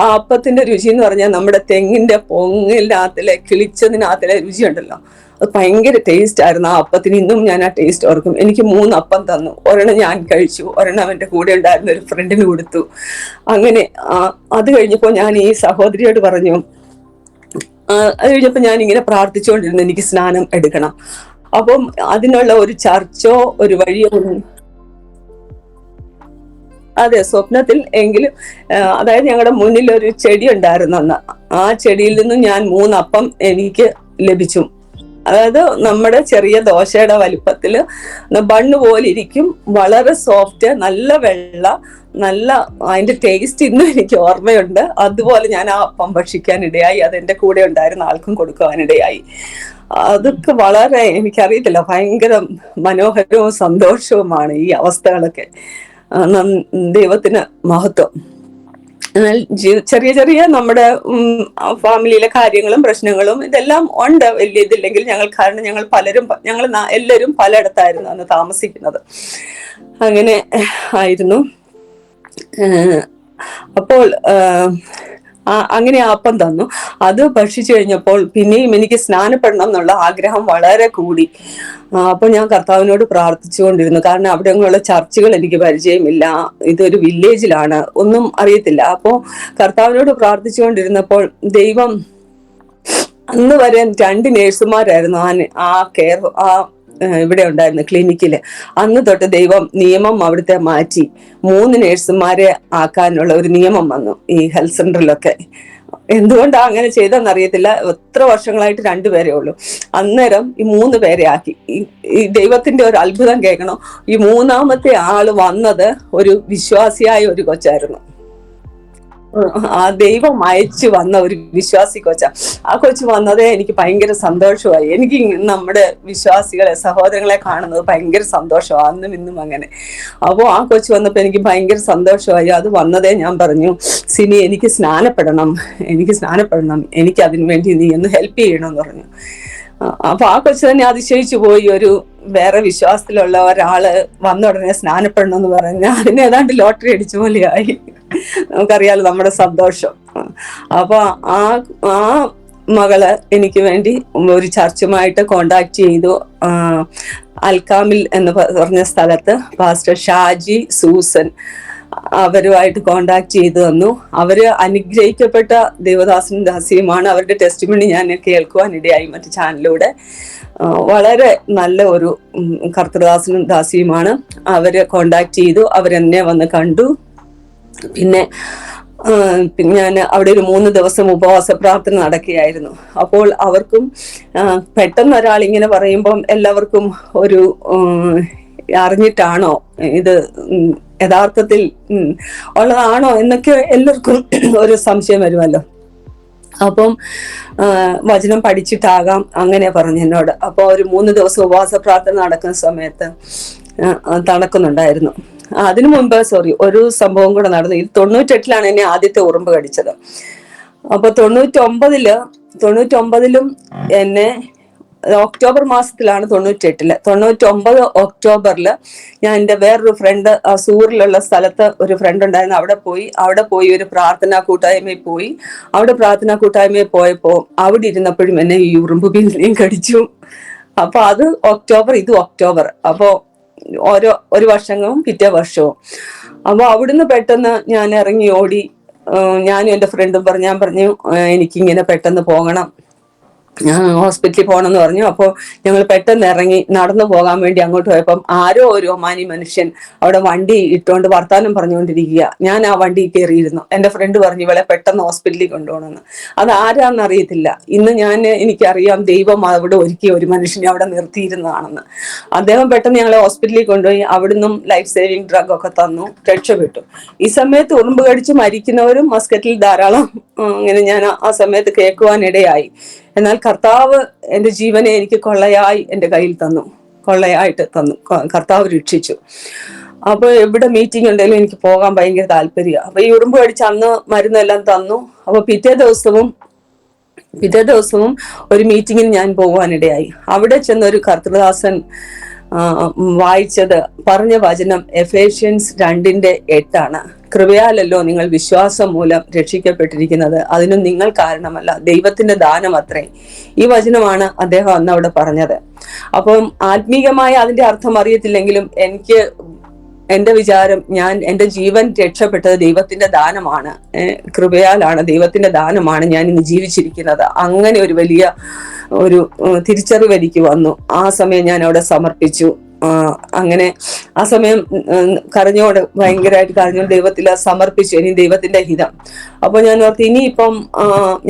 ആ അപ്പത്തിന്റെ രുചി എന്ന് പറഞ്ഞാൽ നമ്മുടെ തെങ്ങിന്റെ പൊങ്ങിനകത്തിലെ കിളിച്ചതിനകത്തിലെ രുചി ഉണ്ടല്ലോ, അത് ഭയങ്കര ടേസ്റ്റ് ആയിരുന്നു ആ അപ്പത്തിന്. ഇന്നും ഞാൻ ആ ടേസ്റ്റ് ഓർക്കും. എനിക്ക് 3 അപ്പം തന്നു. ഒരെണ്ണം ഞാൻ കഴിച്ചു, ഒരെണ്ണം അവന്റെ കൂടെ ഉണ്ടായിരുന്ന ഒരു ഫ്രണ്ടിന് കൊടുത്തു. അങ്ങനെ അത് കഴിഞ്ഞപ്പോൾ ഞാൻ ഈ സഹോദരിയോട് പറഞ്ഞു, അത് കഴിഞ്ഞപ്പോൾ ഞാൻ ഇങ്ങനെ പ്രാർത്ഥിച്ചുകൊണ്ടിരുന്നു, എനിക്ക് സ്നാനം എടുക്കണം. അപ്പം അതിനുള്ള ഒരു ചർച്ചോ ഒരു വഴിയോ, അതെ സ്വപ്നത്തിൽ എങ്കിലും, അതായത് ഞങ്ങളുടെ മുന്നിൽ ഒരു ചെടി ഉണ്ടായിരുന്നു അന്ന്. ആ ചെടിയിൽ നിന്നും ഞാൻ 3 അപ്പം എനിക്ക് ലഭിച്ചു. അതായത് നമ്മുടെ ചെറിയ ദോശയുടെ വലിപ്പത്തില് ബണ്ണ് പോലെ ഇരിക്കും, വളരെ സോഫ്റ്റ്, നല്ല വെള്ള, നല്ല അതിന്റെ ടേസ്റ്റ് ഇന്നും എനിക്ക് ഓർമ്മയുണ്ട്. അതുപോലെ ഞാൻ ആ അപ്പം ഭക്ഷിക്കാനിടയായി. അതെന്റെ കൂടെ ഉണ്ടായിരുന്ന ആൾക്കും കൊടുക്കുവാനിടയായി. അതൊക്കെ വളരെ, എനിക്കറിയത്തില്ല, ഭയങ്കര മനോഹരവും സന്തോഷവുമാണ് ഈ അവസ്ഥകളൊക്കെ. ദൈവത്തിന് മഹത്വം. എന്നാൽ ചെറിയ ചെറിയ നമ്മുടെ ഫാമിലിയിലെ കാര്യങ്ങളും പ്രശ്നങ്ങളും ഇതെല്ലാം ഉണ്ട്, വലിയ ഇതില്ലെങ്കിൽ കാരണം ഞങ്ങൾ എല്ലാവരും പലയിടത്തായിരുന്നു അന്ന് താമസിക്കുന്നത്. അങ്ങനെ ആയിരുന്നു. അപ്പോൾ അങ്ങനെ അപ്പം തന്നു. അത് ഭക്ഷിച്ചു കഴിഞ്ഞപ്പോൾ പിന്നെയും എനിക്ക് സ്നാനപ്പെടണം എന്നുള്ള ആഗ്രഹം വളരെ കൂടി. അപ്പൊ ഞാൻ കർത്താവിനോട് പ്രാർത്ഥിച്ചുകൊണ്ടിരുന്നു. കാരണം അവിടെയുള്ള ചർച്ചുകൾ എനിക്ക് പരിചയമില്ല, ഇതൊരു വില്ലേജിലാണ്, ഒന്നും അറിയത്തില്ല. അപ്പോ കർത്താവിനോട് പ്രാർത്ഥിച്ചുകൊണ്ടിരുന്നപ്പോൾ ദൈവം, അന്ന് വരെ 2 നേഴ്സുമാരായിരുന്നു ഇവിടെ ഉണ്ടായിരുന്നു ക്ലിനിക്കില്. അന്ന് തൊട്ട് ദൈവം നിയമം അവിടുത്തെ മാറ്റി 3 നേഴ്സുമാരെ ആക്കാനുള്ള ഒരു നിയമം വന്നു ഈ ഹെൽത്ത് സെന്ററിലൊക്കെ. എന്തുകൊണ്ടാ അങ്ങനെ ചെയ്തെന്നറിയത്തില്ല. എത്ര വർഷങ്ങളായിട്ട് 2 പേരേ ഉള്ളൂ. അന്നേരം ഈ 3 പേരെ ആക്കി. ഈ ദൈവത്തിന്റെ ഒരു അത്ഭുതം കേൾക്കണോ, ഈ 3ാമത്തെ ആള് വന്നത് ഒരു വിശ്വാസിയായ ഒരു കൊച്ചായിരുന്നു. ആ ദൈവം അയച്ചു വന്ന ഒരു വിശ്വാസി കൊച്ച. ആ കൊച്ചു വന്നതേ എനിക്ക് ഭയങ്കര സന്തോഷമായി. എനിക്ക് നമ്മുടെ വിശ്വാസികളെ, സഹോദരങ്ങളെ കാണുന്നത് ഭയങ്കര സന്തോഷമാണ്, അന്നും ഇന്നും അങ്ങനെ. അപ്പോൾ ആ കൊച്ചു വന്നപ്പോൾ എനിക്ക് ഭയങ്കര സന്തോഷമായി. അത് വന്നതേ ഞാൻ പറഞ്ഞു, സിനി എനിക്ക് സ്നാനപ്പെടണം, എനിക്ക് അതിനു വേണ്ടി നീ ഒന്ന് ഹെൽപ്പ് ചെയ്യണമെന്ന് പറഞ്ഞു. അപ്പൊ ആ കൊച്ചു തന്നെ അതിശയിച്ചു പോയി. വേറെ വിശ്വാസത്തിലുള്ള ഒരാള് വന്ന ഉടനെ സ്നാനപ്പെടണമെന്ന് പറഞ്ഞാൽ അതിന് ഏതാണ്ട് ലോട്ടറി അടിച്ച പോലെയായി. നമുക്കറിയാലോ നമ്മുടെ സന്തോഷം. അപ്പൊ ആ ആ മകള് എനിക്ക് വേണ്ടി ഒരു ചർച്ചുമായിട്ട് കോണ്ടാക്ട് ചെയ്തു. അൽക്കാമിൽ എന്ന് പറഞ്ഞ സ്ഥലത്ത് പാസ്റ്റർ ഷാജി സൂസൻ അവരുമായിട്ട് കോണ്ടാക്ട് ചെയ്തു തന്നു. അവര് അനുഗ്രഹിക്കപ്പെട്ട ദേവദാസനും ദാസിയുമാണ്. അവരുടെ ടെസ്റ്റിമണി ഞാൻ കേൾക്കുവാനിടയായി മറ്റു ചാനലിലൂടെ. വളരെ നല്ല ഒരു കർത്തൃദാസനും ദാസിയുമാണ്. അവര് കോണ്ടാക്ട് ചെയ്തു, അവരെന്നെ വന്ന് കണ്ടു. പിന്നെ ഞാൻ അവിടെ ഒരു 3 ദിവസം ഉപവാസ പ്രാർത്ഥന നടക്കുകയായിരുന്നു. അപ്പോൾ അവർക്കും പെട്ടെന്ന് ഒരാൾ ഇങ്ങനെ പറയുമ്പം എല്ലാവർക്കും ഒരു അറിഞ്ഞിട്ടാണോ ഇത് യഥാർത്ഥത്തിൽ ഉള്ളതാണോ എന്നൊക്കെ എല്ലാവർക്കും ഒരു സംശയം വരുമല്ലോ. അപ്പം വചനം പഠിച്ചിട്ടാകാം അങ്ങനെ പറഞ്ഞു എന്നോട്. അപ്പോൾ ഒരു 3 ദിവസം ഉപവാസ പ്രാർത്ഥന നടക്കുന്ന സമയത്ത് നടക്കുന്നുണ്ടായിരുന്നു. അതിനു മുമ്പ് ഒരു സംഭവം കൂടെ നടന്നു. ഇത് 98-ലാണ് എന്നെ ആദ്യത്തെ ഉറുമ്പ് കടിച്ചത്. അപ്പൊ 99-ലും എന്നെ ഒക്ടോബർ മാസത്തിലാണ് 98-ല്. 99 ഒക്ടോബറിൽ ഞാൻ എൻ്റെ വേറൊരു ഫ്രണ്ട് സൂറിലുള്ള സ്ഥലത്ത് ഒരു ഫ്രണ്ട് ഉണ്ടായിരുന്നു. അവിടെ പോയി ഒരു പ്രാർത്ഥനാ കൂട്ടായ്മയിൽ പോയി. അവിടെ പ്രാർത്ഥനാ കൂട്ടായ്മയിൽ പോയപ്പോ അവിടെ ഇരുന്നപ്പോഴും എന്നെ ഈ ഉറുമ്പ് പിന്നെയും കടിച്ചു. അപ്പൊ അത് ഒക്ടോബർ, ഇത് ഒക്ടോബർ. അപ്പോ ഒരു വർഷവും പിറ്റേ വർഷവും. അപ്പൊ അവിടുന്ന് പെട്ടെന്ന് ഞാൻ ഇറങ്ങി ഓടി. ഞാനും എൻ്റെ ഫ്രണ്ടും ഞാൻ പറഞ്ഞു എനിക്കിങ്ങനെ പെട്ടെന്ന് പോകണം, ഹോസ്പിറ്റലിൽ പോകണമെന്ന് പറഞ്ഞു. അപ്പോൾ ഞങ്ങൾ പെട്ടെന്ന് ഇറങ്ങി നടന്നു പോകാൻ വേണ്ടി അങ്ങോട്ട് പോയപ്പം ആരോ ഒരു ഒമാനി മനുഷ്യൻ അവിടെ വണ്ടി ഇട്ടുകൊണ്ട് വർത്താനം പറഞ്ഞുകൊണ്ടിരിക്കുക. ഞാൻ ആ വണ്ടി കയറിയിരുന്നു. എൻ്റെ ഫ്രണ്ട് പറഞ്ഞു ഇവളെ പെട്ടെന്ന് ഹോസ്പിറ്റലിൽ കൊണ്ടുപോകണമെന്ന്. അത് ആരാന്ന് അറിയത്തില്ല. ഇന്ന് എനിക്കറിയാം ദൈവം അവിടെ ഒരുക്കിയ ഒരു മനുഷ്യനെ അവിടെ നിർത്തിയിരുന്നതാണെന്ന്. അദ്ദേഹം പെട്ടെന്ന് ഞങ്ങളെ ഹോസ്പിറ്റലിൽ കൊണ്ടുപോയി. അവിടുന്ന് ലൈഫ് സേവിങ് ഡ്രഗ് ഒക്കെ തന്നു, രക്ഷപ്പെട്ടു. ഈ സമയത്ത് ഉറുമ്പ് കടിച്ച് മരിക്കുന്നവരും മസ്കറ്റിൽ ധാരാളം ഇങ്ങനെ ഞാൻ ആ സമയത്ത് കേൾക്കുവാനിടയായി. എന്നാൽ കർത്താവ് എൻ്റെ ജീവനെ എനിക്ക് കൊള്ളയായി എൻ്റെ കയ്യിൽ കൊള്ളയായിട്ട് തന്നു. കർത്താവ് രക്ഷിച്ചു. അപ്പൊ എവിടെ മീറ്റിംഗ് ഉണ്ടെങ്കിലും എനിക്ക് പോകാൻ ഭയങ്കര താല്പര്യമാണ്. അപ്പൊ ഈ ഉറുമ്പ് കടിച്ച് അന്ന് മരുന്നെല്ലാം തന്നു. അപ്പൊ പിറ്റേ ദിവസവും ഒരു മീറ്റിങ്ങിന് ഞാൻ പോകുവാനിടയായി. അവിടെ ചെന്നൊരു കർത്തൃദാസൻ പറഞ്ഞ വചനം എഫേഷ്യൻസ് 2:8 കൃപയാലല്ലോ നിങ്ങൾ വിശ്വാസം മൂലം രക്ഷിക്കപ്പെട്ടിരിക്കുന്നത്, അതിനും നിങ്ങൾ കാരണമല്ല, ദൈവത്തിന്റെ ദാനം അത്രേ. ഈ വചനമാണ് അദ്ദേഹം അന്ന് അവിടെ പറഞ്ഞത്. അപ്പം ആത്മീകമായ അതിന്റെ അർത്ഥം അറിയത്തില്ലെങ്കിലും എന്റെ വിചാരം, എൻ്റെ ജീവൻ രക്ഷപ്പെട്ടത് ദൈവത്തിന്റെ ദാനമാണ്, കൃപയാലാണ്, ദൈവത്തിന്റെ ദാനമാണ് ഞാൻ ഇന്ന് ജീവിച്ചിരിക്കുന്നത്. അങ്ങനെ ഒരു വലിയ തിരിച്ചറിവ് എനിക്ക് വന്നു. ആ സമയം ഞാൻ അവിടെ സമർപ്പിച്ചു. അങ്ങനെ ആ സമയം ഭയങ്കരമായിട്ട് കരഞ്ഞോണ്ട് ദൈവത്തിൽ സമർപ്പിച്ചു. ഇനി ദൈവത്തിന്റെ ഹിതം. അപ്പൊ ഞാൻ ഓർത്ത് ഇനിയിപ്പം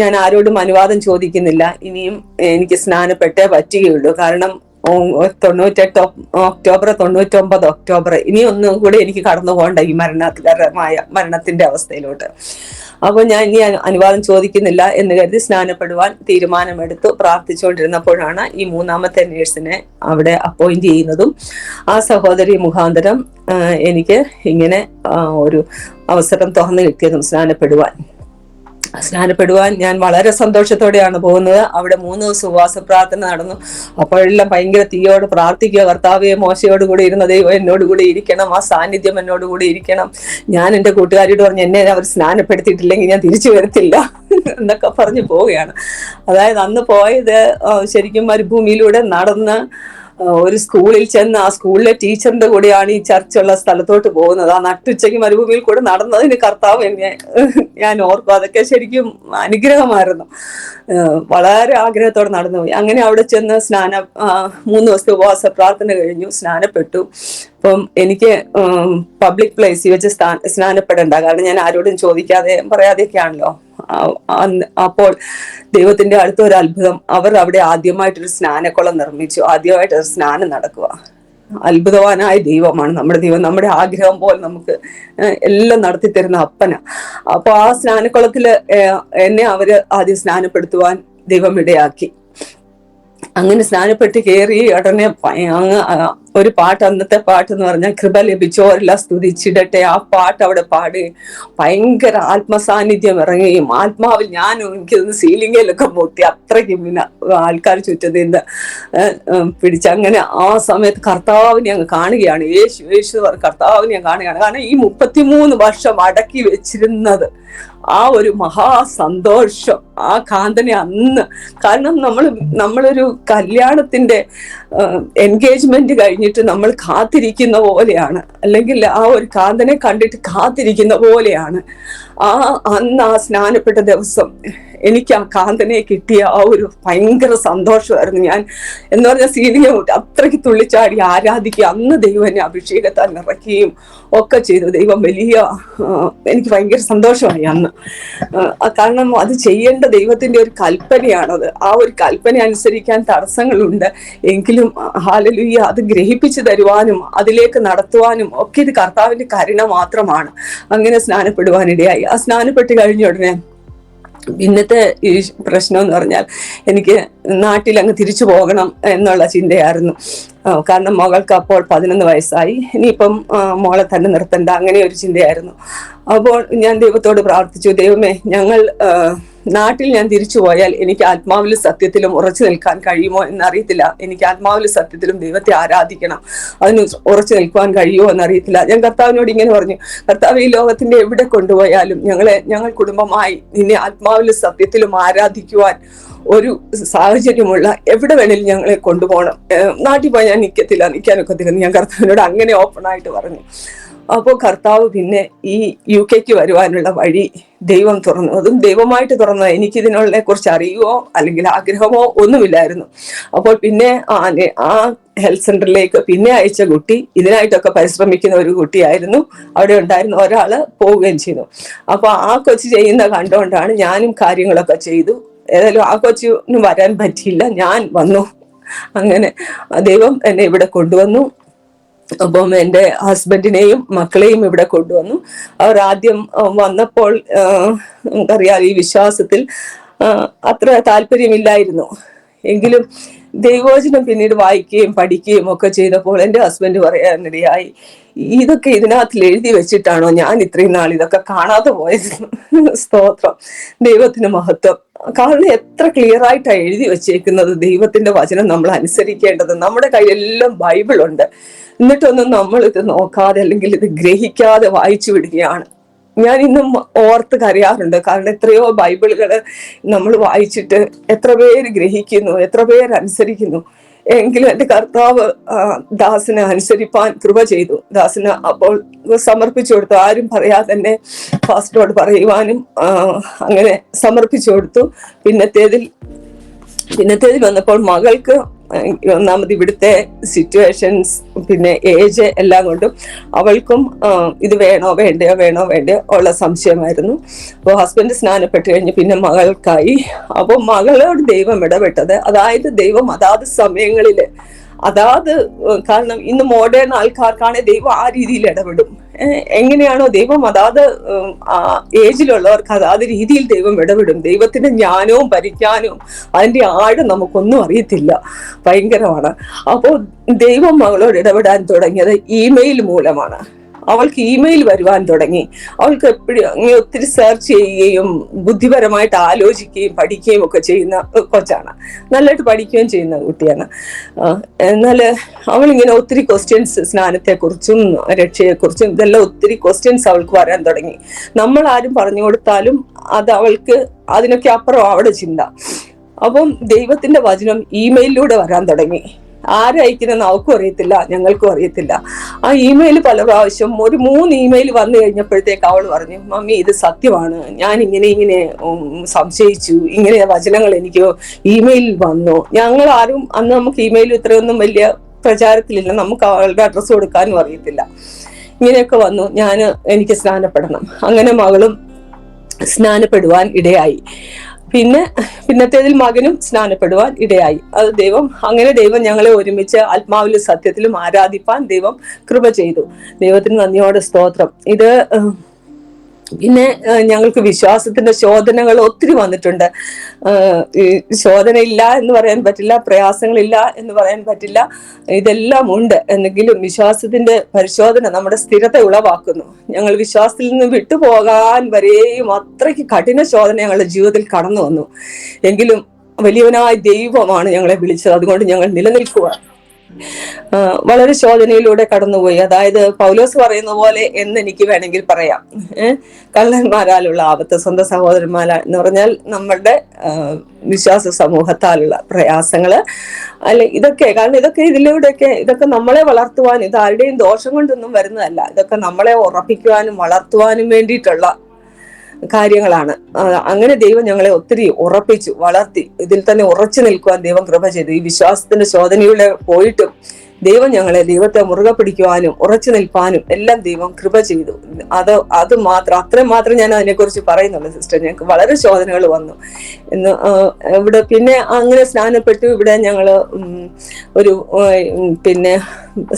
ഞാൻ ആരോടും അനുവാദം ചോദിക്കുന്നില്ല. ഇനിയും എനിക്ക് സ്നാനപ്പെട്ടേ പറ്റുകയുള്ളൂ. കാരണം 98 ഒക്ടോബർ, 99 ഒക്ടോബർ, ഇനി ഒന്നും കൂടെ എനിക്ക് കടന്നു പോകണ്ട ഈ മരണത്തിന്റെ അവസ്ഥയിലോട്ട്. അപ്പൊ ഞാൻ ഇനി അനുവാദം ചോദിക്കുന്നില്ല എന്ന് കരുതി സ്നാനപ്പെടുവാൻ തീരുമാനമെടുത്തു. പ്രാർത്ഥിച്ചുകൊണ്ടിരുന്നപ്പോഴാണ് ഈ 3ാമത്തെ നേഴ്സിനെ അവിടെ അപ്പോയിന്റ് ചെയ്യുന്നതും ആ സഹോദരി മുഖാന്തരം എനിക്ക് ഇങ്ങനെ ഒരു അവസരം തുറന്നു കിട്ടിയതും സ്നാനപ്പെടുവാൻ ഞാൻ വളരെ സന്തോഷത്തോടെയാണ് പോകുന്നത്. അവിടെ 3 ദിവസം ഉപവാസ പ്രാർത്ഥന നടന്നു. അപ്പോഴെല്ലാം ഭയങ്കര തീയോട് പ്രാർത്ഥിക്കുക, കർത്താവേ മോശയോട് കൂടി ഇരുന്ന ദൈവം എന്നോട് കൂടി ഇരിക്കണം, ആ സാന്നിധ്യം എന്നോട് കൂടി ഇരിക്കണം. ഞാൻ എൻ്റെ കൂട്ടുകാരിയോട് പറഞ്ഞു എന്നെ അവർ സ്നാനപ്പെടുത്തിയിട്ടില്ലെങ്കിൽ ഞാൻ തിരിച്ചു വരത്തില്ല എന്നൊക്കെ പറഞ്ഞു പോവുകയാണ്. അതായത് അന്ന് പോയത് ശരിക്കും മരുഭൂമിയിലൂടെ നടന്ന് ഒരു സ്കൂളിൽ ചെന്ന് ആ സ്കൂളിലെ ടീച്ചറിന്റെ കൂടെയാണ് ഈ ചർച്ചുള്ള സ്ഥലത്തോട്ട് പോകുന്നത്. ആ നട്ടുച്ചയ്ക്ക് മരുഭൂമിയിൽ കൂടെ നടന്നതിന് കർത്താവ് ഞാൻ ഓർക്കും. അതൊക്കെ ശരിക്കും അനുഗ്രഹമായിരുന്നു. വളരെ ആഗ്രഹത്തോടെ നടന്നുപോയി. അങ്ങനെ അവിടെ ചെന്ന് 3 ദിവസത്തെ ഉപവാസ പ്രാർത്ഥന കഴിഞ്ഞു, സ്നാനപ്പെട്ടു. അപ്പം എനിക്ക് പബ്ലിക് പ്ലേസിൽ വെച്ച് സ്നാനപ്പെടേണ്ട, കാരണം ഞാൻ ആരോടും ചോദിക്കാതെ പറയാതെയൊക്കെയാണല്ലോ. അപ്പോൾ ദൈവത്തിന്റെ അടുത്ത ഒരു അത്ഭുതം, അവർ അവിടെ ആദ്യമായിട്ടൊരു സ്നാനക്കുളം നിർമ്മിച്ചു. ആദ്യമായിട്ടൊരു സ്നാനം നടക്കുക. അത്ഭുതവാനായ ദൈവമാണ് നമ്മുടെ ദൈവം. നമ്മുടെ ആഗ്രഹം പോലെ നമുക്ക് എല്ലാം നടത്തി തരുന്ന അപ്പന. അപ്പൊ ആ സ്നാനക്കുളത്തില് എന്നെ അവര് ആദ്യം സ്നാനപ്പെടുത്തുവാൻ ദൈവം ഇടയാക്കി. അങ്ങനെ സ്നാനപ്പെട്ട് കയറി ഉടനെ അങ്ങ് ഒരു പാട്ട്, അന്നത്തെ പാട്ട് എന്ന് പറഞ്ഞാൽ കൃപ ലഭിച്ചോരെല്ലാം സ്തുതിച്ചിടട്ടെ. ആ പാട്ട് അവിടെ പാടുകയും ഭയങ്കര ആത്മസാന്നിധ്യം ഇറങ്ങുകയും ആത്മാവിൽ എനിക്കൊന്ന് സീലിംഗിലൊക്കെ മുട്ടി, അത്രയ്ക്കും പിന്നെ ആൾക്കാർ ചുറ്റത്തിൽ നിന്ന് പിടിച്ചങ്ങനെ ആ സമയത്ത് കർത്താവിനെ അങ്ങ് കാണുകയാണ്. യേശു കർത്താവിനെ ഞാൻ കാണുകയാണ്. കാരണം ഈ 33 വർഷം അടക്കി വെച്ചിരുന്നത് ആ ഒരു മഹാസന്തോഷം ആ കാന്തനെ അന്ന്, കാരണം നമ്മളൊരു കല്യാണത്തിന്റെ എൻഗേജ്മെന്റ് കഴിഞ്ഞിട്ട് നമ്മൾ കാത്തിരിക്കുന്ന പോലെയാണ്, അല്ലെങ്കിൽ ആ ഒരു കാന്തനെ കണ്ടിട്ട് കാത്തിരിക്കുന്ന പോലെയാണ്. അന്ന് ആ സ്നാനപ്പെട്ട ദിവസം എനിക്ക് ആ കാന്തനെ കിട്ടിയ ആ ഒരു ഭയങ്കര സന്തോഷമായിരുന്നു. ഞാൻ എന്ന് പറഞ്ഞാൽ സീലിംഗ് അത്രയ്ക്ക് തുള്ളിച്ചാടി ആരാധിക്കുക. അന്ന് ദൈവം എന്നെ അഭിഷേകത്താൽ നിറയ്ക്കുകയും ഒക്കെ ചെയ്തു. ദൈവം എനിക്ക് ഭയങ്കര സന്തോഷമായി അന്ന്. കാരണം അത് ചെയ്യേണ്ട ദൈവത്തിന്റെ ഒരു കൽപ്പനയാണത്. ആ ഒരു കൽപ്പന അനുസരിക്കാൻ തടസ്സങ്ങളുണ്ട് എങ്കിലും ഹല്ലേലൂയ അത് ഗ്രഹിപ്പിച്ചു തരുവാനും അതിലേക്ക് നടത്തുവാനും ഒക്കെ ഇത് കർത്താവിന്റെ കരുണ മാത്രമാണ്. അങ്ങനെ സ്നാനപ്പെടുവാനിടയായി. ആ സ്നാനപ്പെട്ട് കഴിഞ്ഞ ഉടനെ ഇന്നത്തെ ഈ പ്രശ്നം എന്ന് പറഞ്ഞാൽ എനിക്ക് നാട്ടിൽ അങ്ങ് തിരിച്ചു പോകണം എന്നുള്ള ചിന്തയായിരുന്നു. കാരണം മകൾക്ക് അപ്പോൾ 11 വയസ്സായി, ഇനിയിപ്പം മോളെ തന്നെ നിർത്തണ്ട, അങ്ങനെ ഒരു ചിന്തയായിരുന്നു. അപ്പോൾ ഞാൻ ദൈവത്തോട് പ്രാർത്ഥിച്ചു, ദൈവമേ, ഞങ്ങൾ നാട്ടിൽ ഞാൻ തിരിച്ചു പോയാൽ എനിക്ക് ആത്മാവിലും സത്യത്തിലും ഉറച്ചു നിൽക്കാൻ കഴിയുമോ എന്നറിയത്തില്ല. എനിക്ക് ആത്മാവിലും സത്യത്തിലും ദൈവത്തെ ആരാധിക്കണം, അതിന് ഉറച്ചു നിൽക്കുവാൻ കഴിയുമോ എന്നറിയത്തില്ല. ഞാൻ കർത്താവിനോട് ഇങ്ങനെ പറഞ്ഞു, കർത്താവ്, ഈ ലോകത്തിന്റെ എവിടെ കൊണ്ടുപോയാലും ഞങ്ങൾ കുടുംബമായി നിന്നെ ആത്മാവിലും സത്യത്തിലും ആരാധിക്കുവാൻ ഒരു സാഹചര്യമുള്ള എവിടെ വേണേലും ഞങ്ങളെ കൊണ്ടുപോകണം. നാട്ടിൽ പോയി ഞാൻ നിൽക്കാനൊക്കത്തില്ല. ഞാൻ കർത്താവിനോട് അങ്ങനെ ഓപ്പണായിട്ട് പറഞ്ഞു. അപ്പോൾ കർത്താവ് പിന്നെ ഈ UK വരുവാനുള്ള വഴി ദൈവം തുറന്നു. അതും ദൈവമായിട്ട് തുറന്നു. എനിക്കിതിനെ കുറിച്ച് അറിയുവോ അല്ലെങ്കിൽ ആഗ്രഹമോ ഒന്നുമില്ലായിരുന്നു. അപ്പോൾ പിന്നെ ആ ഹെൽത്ത് സെന്ററിലേക്ക് പിന്നെ അയച്ച കുട്ടി ഇതിനായിട്ടൊക്കെ പരിശ്രമിക്കുന്ന ഒരു കുട്ടിയായിരുന്നു. അവിടെ ഉണ്ടായിരുന്ന ഒരാള് പോവുകയും ചെയ്തു. അപ്പൊ ആ കൊച്ചു ചെയ്യുന്ന കണ്ടുകൊണ്ടാണ് ഞാനും കാര്യങ്ങളൊക്കെ ചെയ്തു. ഏതായാലും ആ കൊച്ചിന് വരാൻ പറ്റിയില്ല, ഞാൻ വന്നു. അങ്ങനെ ദൈവം എന്നെ ഇവിടെ കൊണ്ടുവന്നു. അപ്പം എൻ്റെ ഹസ്ബൻഡിനെയും മക്കളെയും ഇവിടെ കൊണ്ടുവന്നു. അവർ ആദ്യം വന്നപ്പോൾ നമുക്കറിയാം ഈ വിശ്വാസത്തിൽ അത്ര താല്പര്യമില്ലായിരുന്നു. എങ്കിലും ദൈവവചനം പിന്നീട് വായിക്കുകയും പഠിക്കുകയും ഒക്കെ ചെയ്തപ്പോൾ എൻ്റെ ഹസ്ബൻഡ് പറയാനിടയായി, ഇതൊക്കെ ഇതിനകത്തിൽ എഴുതി വെച്ചിട്ടാണോ ഞാൻ ഇത്രയും നാൾ ഇതൊക്കെ കാണാതെ പോയത്? സ്തോത്രം, ദൈവത്തിന് മഹത്വം. കാരണം എത്ര ക്ലിയർ ആയിട്ടാണ് എഴുതി വെച്ചേക്കുന്നത്. ദൈവത്തിന്റെ വചനം നമ്മൾ അനുസരിക്കേണ്ടത്. നമ്മുടെ കയ്യിലെല്ലാം ബൈബിൾ ഉണ്ട്, എന്നിട്ടൊന്നും നമ്മൾ ഇത് നോക്കാതെ അല്ലെങ്കിൽ ഇത് ഗ്രഹിക്കാതെ വായിച്ചു വിടുകയാണ്. ഞാൻ ഇന്നും ഓർത്ത് കരയാറുണ്ട്. കാരണം എത്രയോ ബൈബിളുകൾ നമ്മൾ വായിച്ചിട്ട് എത്ര പേര് ഗ്രഹിക്കുന്നു, എത്ര പേര് അനുസരിക്കുന്നു. എങ്കിലും എൻ്റെ കർത്താവ് ദാസനെ അനുസരിപ്പാൻ കൃപ ചെയ്തു. ദാസന് അപ്പോൾ സമർപ്പിച്ചു കൊടുത്തു. ആരും പറയാതെ തന്നെ ഫാസ്റ്ററോട് പറയുവാനും അങ്ങനെ സമർപ്പിച്ചു കൊടുത്തു. പിന്നത്തേതിൽ വന്നപ്പോൾ മകൾക്ക് ഒന്നാമത് ഇവിടുത്തെ സിറ്റുവേഷൻസ്, പിന്നെ ഏജ് എല്ലാം കൊണ്ടും അവൾക്കും ഇത് വേണോ വേണ്ടയോ ഉള്ള സംശയമായിരുന്നു. അപ്പോൾ ഹസ്ബൻഡ് സ്നാനപ്പെട്ട് കഴിഞ്ഞ് പിന്നെ മകൾക്കായി. അപ്പോൾ മകളോട് ദൈവം ഇടപെട്ടത്, അതായത് ദൈവം അതാത് സമയങ്ങളിൽ കാരണം ഇന്ന് മോഡേൺ ആൾക്കാർക്കാണെങ്കിൽ ദൈവം ആ രീതിയിൽ ഇടപെടും. എങ്ങനെയാണോ ദൈവം അതാത് ഏജിലുള്ളവർക്ക് അതാത് രീതിയിൽ ദൈവം ഇടപെടും. ദൈവത്തിന്റെ ജ്ഞാനവും പരിജ്ഞാനവും അതിന്റെ ആഴം നമുക്കൊന്നും അറിയത്തില്ല, ഭയങ്കരമാണ്. അപ്പോൾ ദൈവം മകളോട് ഇടപെടാൻ തുടങ്ങിയത് ഇമെയിൽ മൂലമാണ്. അവൾക്ക് ഇമെയിൽ വരുവാൻ തുടങ്ങി. അവൾക്ക് എപ്പോഴും ഒത്തിരി സെർച്ച് ചെയ്യുകയും ബുദ്ധിപരമായിട്ട് ആലോചിക്കുകയും പഠിക്കുകയും ഒക്കെ ചെയ്യുന്ന കൊച്ചാണ്. നല്ലതായിട്ട് പഠിക്കുകയും ചെയ്യുന്ന കുട്ടിയാണ്. എന്നാൽ അവളിങ്ങനെ ഒത്തിരി ക്വസ്റ്റ്യൻസ്, സ്നാനത്തെക്കുറിച്ചും രക്ഷയെക്കുറിച്ചും ഇതെല്ലാം ഒത്തിരി ക്വസ്റ്റ്യൻസ് അവൾക്ക് വരാൻ തുടങ്ങി. നമ്മൾ ആരും പറഞ്ഞു കൊടുത്താലും അത് അവൾക്ക് അതിനൊക്കെ അപ്പുറം അവിടെ ചിന്ത. അപ്പം ദൈവത്തിന്റെ വചനം ഇമെയിലിലൂടെ വരാൻ തുടങ്ങി. ആരയക്കുന്ന അവൾക്കും അറിയത്തില്ല, ഞങ്ങൾക്കും അറിയത്തില്ല. ആ ഇമെയിൽ പല പ്രാവശ്യം 3 ഇമെയിൽ വന്നു കഴിഞ്ഞപ്പോഴത്തേക്ക് അവൾ പറഞ്ഞു, മമ്മി ഇത് സത്യമാണ്, ഞാൻ ഇങ്ങനെ സംശയിച്ചു, ഇങ്ങനെ വചനങ്ങൾ എനിക്ക് ഇമെയിലിൽ വന്നു. ഞങ്ങൾ ആരും അന്ന് നമുക്ക് ഇമെയിൽ ഇത്രയൊന്നും വലിയ പ്രചാരത്തിലില്ല, നമുക്ക് അവളുടെ അഡ്രസ്സ് കൊടുക്കാനും അറിയത്തില്ല. ഇങ്ങനെയൊക്കെ വന്നു. എനിക്ക് സ്നാനപ്പെടണം. അങ്ങനെ മകളും സ്നാനപ്പെടുവാൻ ഇടയായി. പിന്നത്തേതിൽ മകനും സ്നാനപ്പെടുവാൻ ഇടയായി. അത് ദൈവം ഞങ്ങളെ ഒരുമിച്ച് ആത്മാവിലും സത്യത്തിലും ആരാധിപ്പാൻ ദൈവം കൃപ ചെയ്തു. ദൈവത്തിന് നന്ദിയോടെ സ്തോത്രം. ഇത് പിന്നെ ഞങ്ങൾക്ക് വിശ്വാസത്തിന്റെ ശോധനകൾ ഒത്തിരി വന്നിട്ടുണ്ട്. ഈ ശോധന ഇല്ല എന്ന് പറയാൻ പറ്റില്ല, പ്രയാസങ്ങളില്ല എന്ന് പറയാൻ പറ്റില്ല, ഇതെല്ലാം ഉണ്ട്. എന്നെങ്കിലും വിശ്വാസത്തിന്റെ പരിശോധന നമ്മുടെ സ്ഥിരത ഉളവാക്കുന്നു. ഞങ്ങൾ വിശ്വാസത്തിൽ നിന്ന് വിട്ടുപോകാൻ വരെയും അത്രയ്ക്ക് കഠിന ശോധന ഞങ്ങളുടെ ജീവിതത്തിൽ കടന്നു വന്നു. എങ്കിലും വലിയവനായ ദൈവമാണ് ഞങ്ങളെ വിളിച്ചത്. അതുകൊണ്ട് ഞങ്ങൾ നിലനിൽക്കുക. വളരെ ശോധനയിലൂടെ കടന്നുപോയി. അതായത് പൗലോസ് പറയുന്ന പോലെ എന്ന് എനിക്ക് വേണമെങ്കിൽ പറയാം. കള്ളന്മാരാലുള്ള ആപത്ത്, സ്വന്തം സഹോദരന്മാരാ എന്ന് പറഞ്ഞാൽ നമ്മളുടെ വിശ്വാസ സമൂഹത്താലുള്ള പ്രയാസങ്ങള് അല്ലെ, ഇതൊക്കെ. കാരണം ഇതൊക്കെ നമ്മളെ വളർത്തുവാൻ, ഇത് ആരുടെയും ദോഷം കൊണ്ടൊന്നും വരുന്നതല്ല. ഇതൊക്കെ നമ്മളെ ഉറപ്പിക്കുവാനും വളർത്തുവാനും വേണ്ടിയിട്ടുള്ള കാര്യങ്ങളാണ്. അങ്ങനെ ദൈവം ഞങ്ങളെ ഒത്തിരി ഉറപ്പിച്ചു, വളർത്തി. ഇതിൽ തന്നെ ഉറച്ചു നിൽക്കുവാൻ ദൈവം കൃപ ചെയ്തു. ഈ വിശ്വാസത്തിന്റെ ശോധനയിലൂടെ പോയിട്ടും ദൈവം ഞങ്ങളെ ദൈവത്തെ മുറുകെ പിടിക്കുവാനും ഉറച്ചു നിൽപ്പാനും എല്ലാം ദൈവം കൃപ ചെയ്തു. അത് മാത്രം, അത്രയും മാത്രം ഞാൻ അതിനെക്കുറിച്ച് പറയുന്നുള്ളൂ സിസ്റ്റർ. ഞങ്ങൾക്ക് വളരെ ശോധനകൾ വന്നു എന്ന്. ഇവിടെ പിന്നെ അങ്ങനെ സ്നാനപ്പെട്ടു. ഇവിടെ ഞങ്ങള് ഒരു പിന്നെ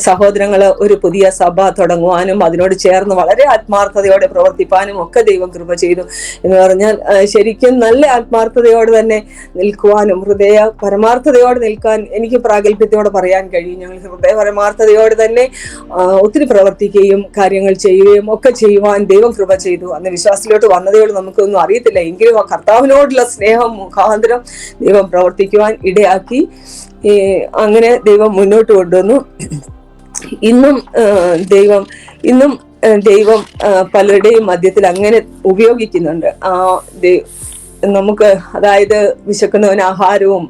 സഹോദരങ്ങള് ഒരു പുതിയ സഭ തുടങ്ങുവാനും അതിനോട് ചേർന്ന് വളരെ ആത്മാർത്ഥതയോടെ പ്രവർത്തിപ്പാനും ഒക്കെ ദൈവം കൃപ ചെയ്തു. എന്ന് പറഞ്ഞാൽ ശരിക്കും നല്ല ആത്മാർത്ഥതയോടെ തന്നെ നിൽക്കുവാനും ഹൃദയ പരമാർത്ഥതയോടെ നിൽക്കാൻ എനിക്ക് പ്രാഗൽഭ്യത്തോടെ പറയാൻ കഴിയും. ഞങ്ങൾ ഹൃദയ പരമാർത്ഥതയോടെ തന്നെ ഒത്തിരി പ്രവർത്തിക്കുകയും കാര്യങ്ങൾ ചെയ്യുകയും ഒക്കെ ചെയ്യുവാൻ ദൈവം കൃപ ചെയ്തു. അന്ന് വിശ്വാസത്തിലോട്ട് വന്നതോട് നമുക്കൊന്നും അറിയത്തില്ല, എങ്കിലും ആ കർത്താവിനോടുള്ള സ്നേഹം മുഖാന്തരം ദൈവം പ്രവർത്തിക്കുവാൻ ഇടയാക്കി. അങ്ങനെ ദൈവം മുന്നോട്ട് കൊണ്ടുവന്നു. ഇന്നും ദൈവം പലരുടെയും മധ്യത്തിൽ അങ്ങനെ ഉപയോഗിക്കുന്നുണ്ട്. നമുക്ക് അതായത് വിശക്കുന്നവന് ആഹാരവും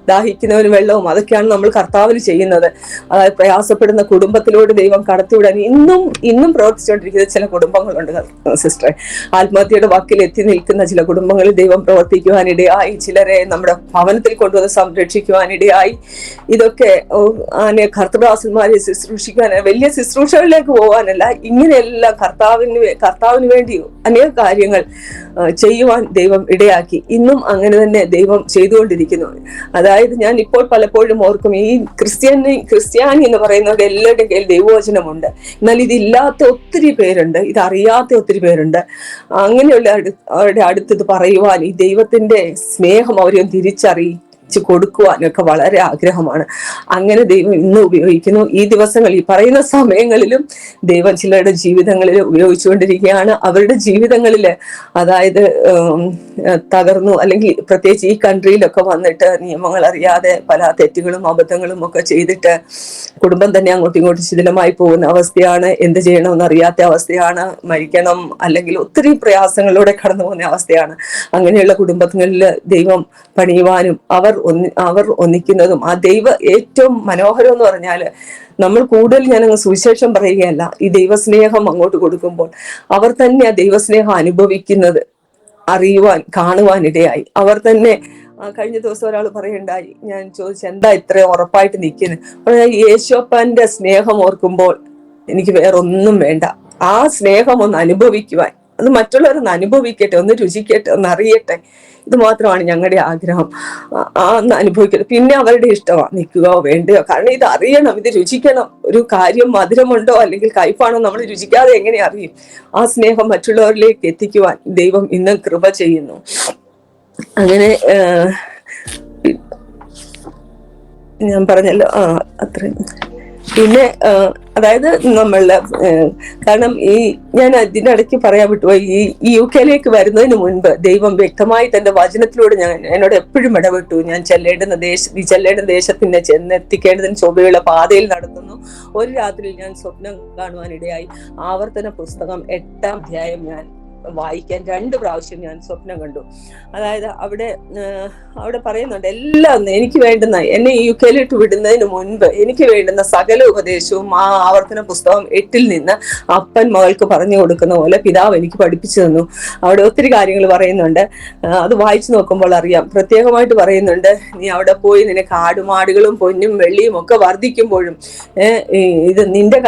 ദാഹിക്കുന്നവന് വെള്ളവും അതൊക്കെയാണ് നമ്മൾ കർത്താവിന് ചെയ്യുന്നത്. അതായത് പ്രയാസപ്പെടുന്ന കുടുംബത്തിലോട് ദൈവം കടത്തിവിടാൻ ഇന്നും പ്രവർത്തിച്ചുകൊണ്ടിരിക്കുന്ന ചില കുടുംബങ്ങളുണ്ട് സിസ്റ്ററെ. ആത്മഹത്യയുടെ വാക്കിൽ എത്തി നിൽക്കുന്ന ചില കുടുംബങ്ങളിൽ ദൈവം പ്രവർത്തിക്കുവാനിടയായി. ചിലരെ നമ്മുടെ ഭവനത്തിൽ കൊണ്ടുവന്ന് സംരക്ഷിക്കുവാനിടയായി. ഇതൊക്കെ കർത്തൃദാസന്മാരെ ശുശ്രൂഷിക്കാൻ, വലിയ ശുശ്രൂഷകളിലേക്ക് പോകാനല്ല, ഇങ്ങനെയെല്ലാം കർത്താവിന് വേണ്ടി അനേക കാര്യങ്ങൾ ചെയ്യുവാൻ ദൈവം ഇടയാക്കി. ഇന്നും അങ്ങനെ തന്നെ ദൈവം ചെയ്തുകൊണ്ടിരിക്കുന്നു. അതായത് ഞാൻ ഇപ്പോൾ പലപ്പോഴും ഓർക്കും, ഈ ക്രിസ്ത്യാനി എന്ന് പറയുന്നത് എല്ലാവരുടെയും കയ്യിൽ ദൈവവചനമുണ്ട്. എന്നാൽ ഇതില്ലാത്ത ഒത്തിരി പേരുണ്ട്, ഇതറിയാത്ത ഒത്തിരി പേരുണ്ട്. അങ്ങനെയുള്ള അവരുടെ അടുത്ത് ഇത് പറയുവാൻ, ഈ ദൈവത്തിന്റെ സ്നേഹം അവരെ തിരിച്ചറിയിച്ചു കൊടുക്കുവാനൊക്കെ വളരെ ആഗ്രഹമാണ്. അങ്ങനെ ദൈവം ഇന്ന് ഉപയോഗിക്കുന്നു. ഈ ദിവസങ്ങൾ, ഈ പറയുന്ന സമയങ്ങളിലും ദൈവം ചിലരുടെ ജീവിതങ്ങളിൽ ഉപയോഗിച്ചുകൊണ്ടിരിക്കുകയാണ്. അവരുടെ ജീവിതങ്ങളിൽ അതായത് തകർന്നു, അല്ലെങ്കിൽ പ്രത്യേകിച്ച് ഈ കൺട്രിയിലൊക്കെ വന്നിട്ട് നിയമങ്ങൾ അറിയാതെ പല തെറ്റുകളും അബദ്ധങ്ങളും ഒക്കെ ചെയ്തിട്ട് കുടുംബം തന്നെ അങ്ങോട്ടും ഇങ്ങോട്ടും ശിഥിലമായി പോകുന്ന അവസ്ഥയാണ്. എന്ത് ചെയ്യണമെന്ന് അറിയാത്ത അവസ്ഥയാണ്. മരിക്കണം, അല്ലെങ്കിൽ ഒത്തിരി പ്രയാസങ്ങളിലൂടെ കടന്നു പോകുന്ന അവസ്ഥയാണ്. അങ്ങനെയുള്ള കുടുംബങ്ങളിൽ ദൈവം പണിയുവാനും അവർ ഒന്നിക്കുന്നതും ആ ദൈവ ഏറ്റവും മനോഹരം എന്ന് പറഞ്ഞാല്, നമ്മൾ കൂടുതൽ ഞാനങ്ങ് സുവിശേഷം പറയുകയല്ല, ഈ ദൈവസ്നേഹം അങ്ങോട്ട് കൊടുക്കുമ്പോൾ അവർ തന്നെ ആ ദൈവസ്നേഹം അനുഭവിക്കുന്നത് അറിയുവാൻ, കാണുവാൻ ഇടയായി. അവർ തന്നെ കഴിഞ്ഞ ദിവസം ഒരാൾ പറയുണ്ടായി, ഞാൻ ചോദിച്ചു എന്താ ഇത്രയും ഉറപ്പായിട്ട് നിൽക്കുന്നത്. യേശുപ്പന്റെ സ്നേഹം ഓർക്കുമ്പോൾ എനിക്ക് വേറൊന്നും വേണ്ട. ആ സ്നേഹം ഒന്ന് അനുഭവിക്കുവാൻ, അത് മറ്റുള്ളവരൊന്ന് അനുഭവിക്കട്ടെ, ഒന്ന് രുചിക്കട്ടെ, ഒന്ന് അറിയട്ടെ, ഇത് മാത്രമാണ് ഞങ്ങളുടെ ആഗ്രഹം. ഒന്ന് അനുഭവിക്കട്ടെ. പിന്നെ അവരുടെ ഇഷ്ടമാണ്, നിൽക്കുകയോ വേണ്ടയോ. കാരണം ഇത് അറിയണം, ഇത് രുചിക്കണം. ഒരു കാര്യം മധുരമുണ്ടോ അല്ലെങ്കിൽ കയ്പാണോ നമ്മൾ രുചിക്കാതെ എങ്ങനെ അറിയും? ആ സ്നേഹം മറ്റുള്ളവരിലേക്ക് എത്തിക്കുവാൻ ദൈവം ഇന്നും കൃപ ചെയ്യുന്നു. അങ്ങനെ ഞാൻ പറഞ്ഞല്ലോ, അത്രയും. പിന്നെ അതായത് നമ്മളുടെ കാരണം ഞാൻ ഇതിനിടയ്ക്ക് പറയാൻ വിട്ടുപോയി, ഈ UK വരുന്നതിന് മുൻപ് ദൈവം വ്യക്തമായി തന്റെ വചനത്തിലൂടെ എന്നോട് എപ്പോഴും ഇടപെട്ടു. ഞാൻ ചെല്ലേണ്ടുന്ന ദേശത്തിന്റെ ചെന്നെത്തിക്കേണ്ടതിന് ചൊവ്വയുള്ള പാതയിൽ നടത്തുന്നു. ഒരു രാത്രി ഞാൻ സ്വപ്നം കാണുവാനിടയായി. ആവർത്തന പുസ്തകം 8-ാം അധ്യായം ഞാൻ വായിക്കാൻ 2 പ്രാവശ്യം ഞാൻ സ്വപ്നം കണ്ടു. അതായത് അവിടെ പറയുന്നുണ്ട്, എല്ലാം എനിക്ക് വേണ്ടുന്ന, എന്നെ UK വിടുന്നതിന് മുൻപ് എനിക്ക് വേണ്ടുന്ന സകല ഉപദേശവും ആ ആവർത്തന പുസ്തകം 8-ൽ നിന്ന് അപ്പൻ മകൾക്ക് പറഞ്ഞു കൊടുക്കുന്ന പോലെ പിതാവ് എനിക്ക് പഠിപ്പിച്ചു തന്നു. അവിടെ ഒത്തിരി കാര്യങ്ങൾ പറയുന്നുണ്ട്. അത് വായിച്ചു നോക്കുമ്പോൾ അറിയാം. പ്രത്യേകമായിട്ട് പറയുന്നുണ്ട്, നീ അവിടെ പോയി നിനക്ക് ആടുമാടുകളും പൊന്നും വെള്ളിയും ഒക്കെ വർദ്ധിക്കുമ്പോഴും ഇത് നിന്റെ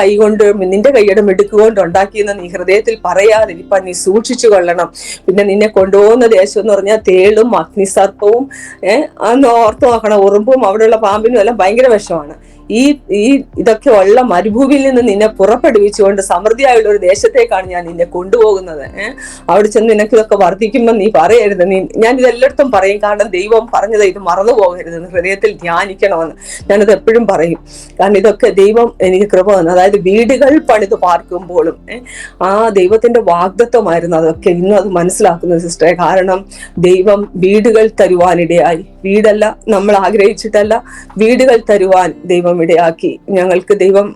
കൈയുടെ മിടുക്കുകൊണ്ട് ഉണ്ടാക്കിയെന്ന് നീ ഹൃദയത്തിൽ പറയാതിരിപ്പാൻ നീ സൂക്ഷിച്ചു കൊള്ളണം. പിന്നെ നിന്നെ കൊണ്ടുപോകുന്ന ദേശം എന്ന് പറഞ്ഞാൽ തേളും അഗ്നിസർപ്പവും അന്ന് ഓർത്ത് നോക്കണം, ഉറുമ്പും അവിടെയുള്ള പാമ്പിനും എല്ലാം ഭയങ്കര വിഷമാണ്. ഈ ഈ ഇതൊക്കെ ഉള്ള മരുഭൂമിയിൽ നിന്ന് നിന്നെ പുറപ്പെടുവിച്ചുകൊണ്ട് സമൃദ്ധിയായുള്ള ഒരു ദേശത്തേക്കാണ് ഞാൻ നിന്നെ കൊണ്ടുപോകുന്നത്. അവിടെ ചെന്ന് നിനക്ക് ഇതൊക്കെ വർദ്ധിക്കുമ്പോൾ നീ പറയരുത്, ഞാൻ ഇതെല്ലായിടത്തും പറയും, കാരണം ദൈവം പറഞ്ഞത് ഇത് മറന്നു പോകരുത്, ഹൃദയത്തിൽ ധ്യാനിക്കണമെന്ന് ഞാനത് എപ്പോഴും പറയും. കാരണം ഇതൊക്കെ ദൈവം എനിക്ക് കൃപ തന്നു. അതായത് വീടുകൾ പണിത് പാർക്കുമ്പോഴും ആ ദൈവത്തിന്റെ വാഗ്ദത്വമായിരുന്നു അതൊക്കെ. ഇന്നും അത് മനസ്സിലാക്കുന്നത് സിസ്റ്ററെ. കാരണം ദൈവം വീടുകൾ തരുവാനിടയായി. വീടല്ല, നമ്മൾ ആഗ്രഹിച്ചിട്ടല്ല, വീടുകൾ തരുവാൻ ദൈവം ഇടയാക്കി ഞങ്ങൾക്ക്. ദൈവം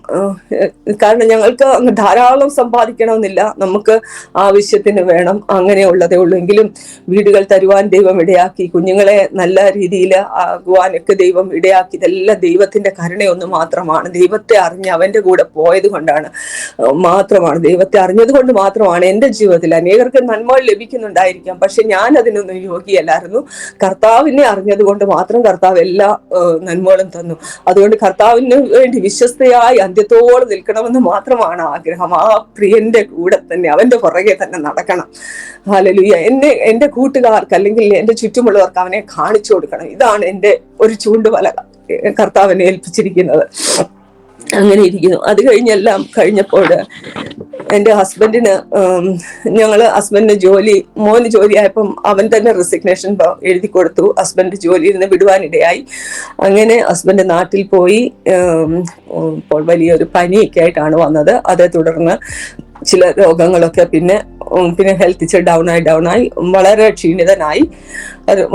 കാരണം ഞങ്ങൾക്ക് ധാരാളം സമ്പാദിക്കണമെന്നില്ല, നമുക്ക് ആവശ്യത്തിന് വേണം, അങ്ങനെയുള്ളതേ ഉള്ളൂ. എങ്കിലും വീടുകൾ തരുവാൻ ദൈവം ഇടയാക്കി, കുഞ്ഞുങ്ങളെ നല്ല രീതിയിൽ ആകുവാനൊക്കെ ദൈവം ഇടയാക്കി. ഇതെല്ലാം ദൈവത്തിന്റെ കരുണയൊന്ന് മാത്രമാണ്. ദൈവത്തെ അറിഞ്ഞ് അവന്റെ കൂടെ പോയത് കൊണ്ടാണ് മാത്രമാണ്, ദൈവത്തെ അറിഞ്ഞത് കൊണ്ട് മാത്രമാണ് എൻ്റെ ജീവിതത്തിൽ അനേകർക്ക് നന്മകൾ ലഭിക്കുന്നുണ്ടായിരിക്കാം. പക്ഷെ ഞാൻ അതിനൊന്നും യോഗ്യല്ലായിരുന്നു. കർത്താവിനെ അറിഞ്ഞത് കൊണ്ട് മാത്രം കർത്താവ് എല്ലാ നന്മകളും തന്നു. അതുകൊണ്ട് കർത്താവിന് വേണ്ടി വിശ്വസ്തയായി അന്ത്യത്തോളം നിൽക്കണമെന്ന് മാത്രമാണ് ആഗ്രഹം. ആ പ്രിയന്റെ കൂടെ തന്നെ, അവന്റെ പുറകെ തന്നെ നടക്കണം. ഹല്ലേലൂയ. എൻ്റെ കൂട്ടുകാർക്ക് അല്ലെങ്കിൽ എൻ്റെ ചുറ്റുമുള്ളവർക്ക് അവനെ കാണിച്ചു കൊടുക്കണം. ഇതാണ് എൻ്റെ ഒരു ചൂണ്ടുവല കർത്താവിനെ ഏൽപ്പിച്ചിരിക്കുന്നത്. അങ്ങനെ ഇരിക്കുന്നു. അത് കഴിഞ്ഞെല്ലാം കഴിഞ്ഞപ്പോൾ എൻ്റെ ഹസ്ബൻഡിന് മോന് ജോലിയായപ്പം അവൻ തന്നെ റെസിഗ്നേഷൻ എഴുതി കൊടുത്തു. ഹസ്ബൻഡ് ജോലിയിൽ നിന്ന് വിടുവാനിടയായി. അങ്ങനെ ഹസ്ബൻഡ് നാട്ടിൽ പോയി. ഇപ്പോൾ വലിയൊരു പനിയൊക്കെ ആയിട്ടാണ് വന്നത്. അതേ തുടർന്ന് ചില രോഗങ്ങളൊക്കെ പിന്നെ ഹെൽത്ത് ഇച്ചിരി ഡൗൺ ആയി വളരെ ക്ഷീണിതനായി,